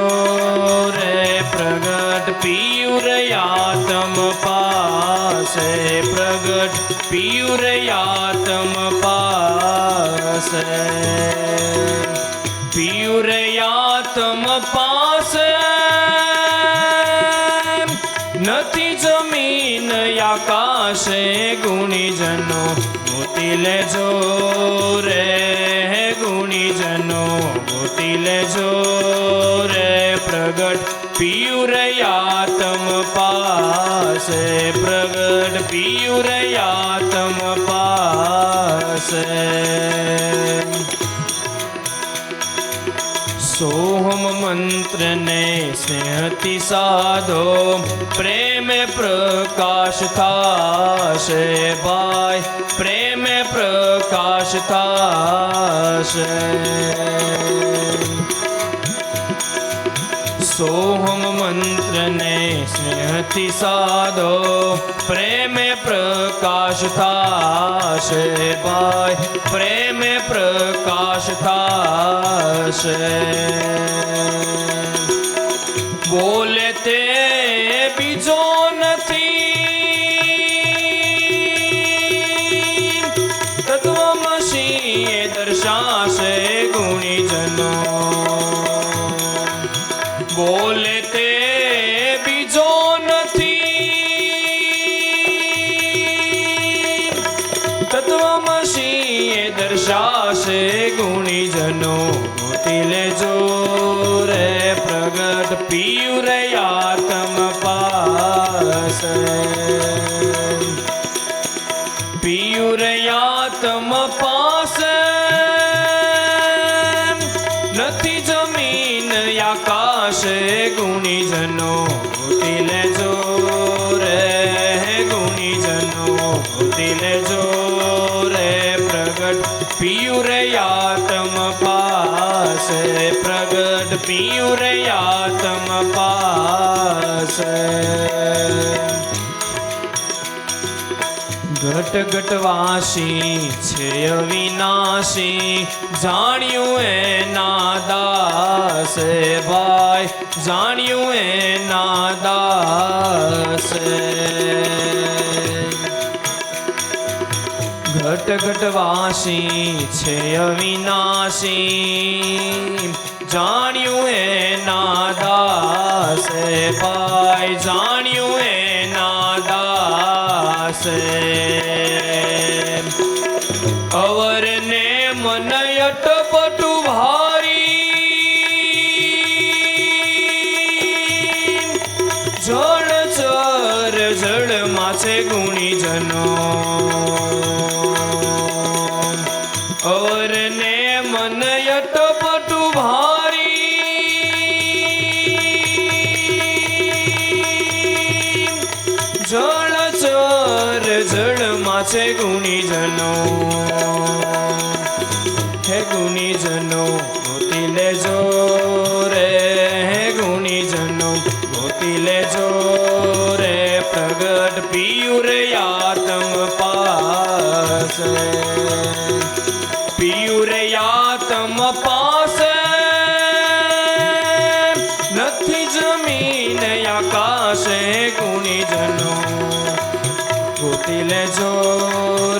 રે, પ્રગટ પિયુરયાતમ પાસે, પ્રગટ પિયુરયાતમ પાસે. પિયુરયાતમ પાસે નથી જમીન આકાશે, ગુણીજનો ગોતી લેજો રે, હે ગુણીજનો ગોતી લેજો રે, પ્રગટ પિયુરયાતમ પાસે, પ્રગટ પિયુરયાતમ પાસે. સોહમ મંત્રને સ્નેહથી સાધો, પ્રેમે પ્રકાશ થાશે ભાઈ, પ્રેમે પ્રકાશ થાશે. સોહમ મંત્રને સ્નેહથી સાધો, પ્રેમે પ્રકાશ થાશે ભાઈ, પ્રેમે પ્રકાશ થાશે. બોલે તે બીજો નથી, તત્વમસી એ દર્શાશે ગુણીજનો. બોલે તે બીજો નથી, તત્વમસી એ દર્શાશે ગુણીજનો. ગોતી લેજો રે, પ્રગટ પિયુરયાતમ પાસે, પિયુરયાતમ પાસે નથી જમીન આકાશે, ગુણીજનો ગોતી લેજો રે, હે ગુણીજનો ગોતી લેજો રે, પ્રગટ પાસે પ્રગટ પિયું રે આત્મ પાસે ઘટ ઘટવાસી છે અવિનાશી જાણ્યું એના દાસે ભાઈ જાણ્યું એના દાસે ઘટ ઘટવાસી છે અવિનાશી જાણ્યું એના દાસે ભાઈ જાણ્યું એના દાસે અવર ને મન અટપટુ ભારી જળ ચર જળમાં છે ગુણીજનો અવર ને મન અટપટુ ભારી જળ ચર જળમાં છે ગુણીજનો હે ગુણીજનો ગોતી લેજો રે હે ગુણીજનો ગોતી લેજો રે પ્રગટ પિયું રે આત્મ પાસે પિયું રે આત્મ પાસે નથી જમીન આકાશે ગુણીજનો ગોતી લેજો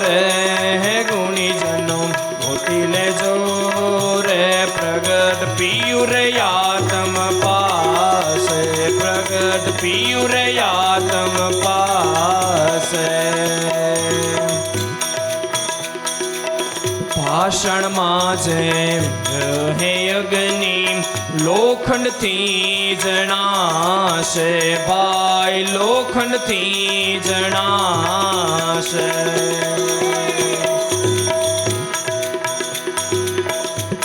રે હે ગુણીજનો ગોતી લેજો રે પ્રગટ પિયું રે આત્મ પાસે પ્રગટ પિયું રે આત્મ પાસે ભાષણમાં જેમ રહે અગ્નિ લોખંડથી જણાશે ભાઈ લોખંડથી જણાશે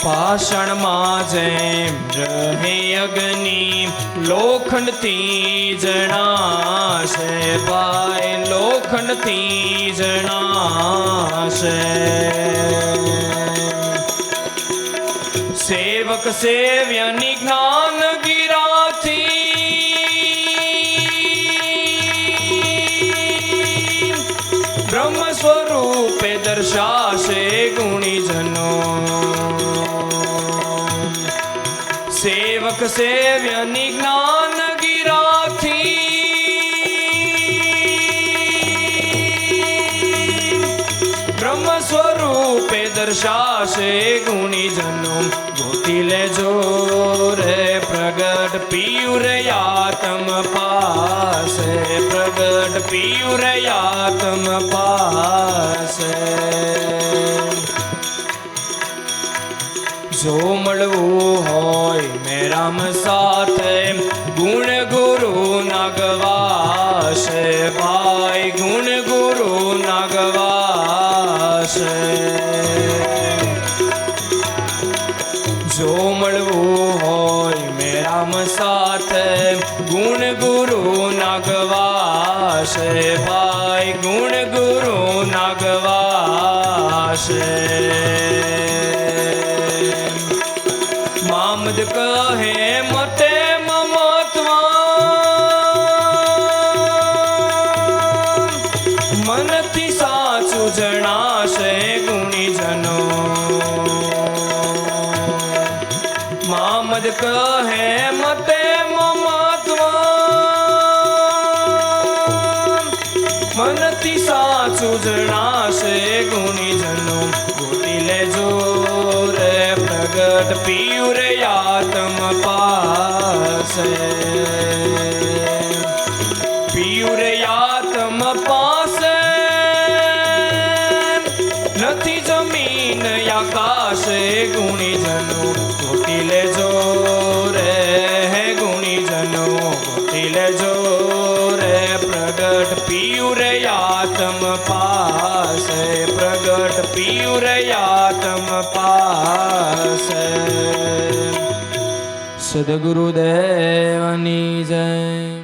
ભાષણમાં જેમ રહે અગ્નિ લોખંડથી જણાશે ભાઈ લોખંડથી જણાશે સેવક સેવ્યની જ્ઞાન ગિરાથી બ્રહ્મ સ્વરૂપે દર્શાશે ગુણીજનો સેવક સેવ્યની જ્ઞાન ગિરાથી બ્રહ્મ સ્વરૂપે દર્શાશે ગુણીજનો ગોતી લેજો રે પ્રગટ પિયું રે આત્મ પાસે પ્રગટ પિયું રે આત્મ પાસે જો મળવું હોય મેરામ સાથે ગુણ ગુરુ ના ગવાશે ભાઈ ગુણ ગુરુ ના ગવાશે જો મળવું હોય મેરામ સાથે ગુણ ગુરુ ના ગવાશે ભાઈ ગુણ ગુરુ ના ગવાશે મામદ કહે મતે મમત્વ મનથી સાચું જણાશે ગુણીજનો મામદ કહે મતે મમત્વ મનથી સાચું જણાશે ગુણીજનો ગોતી લેજો રે પ્રગટ પિયું રે આત્મ પાસે પિયું રે આત્મ પાસે નથી જમીન આકાશે ગુણીજનો ગોતી લેજો રે હે ગુણીજનો ગોતી લેજો રે પ્રગટ પિયું રે આત્મ પાસે પ્રગટ પિયું રે આત્મ પાસે સદગુરુદેવની જય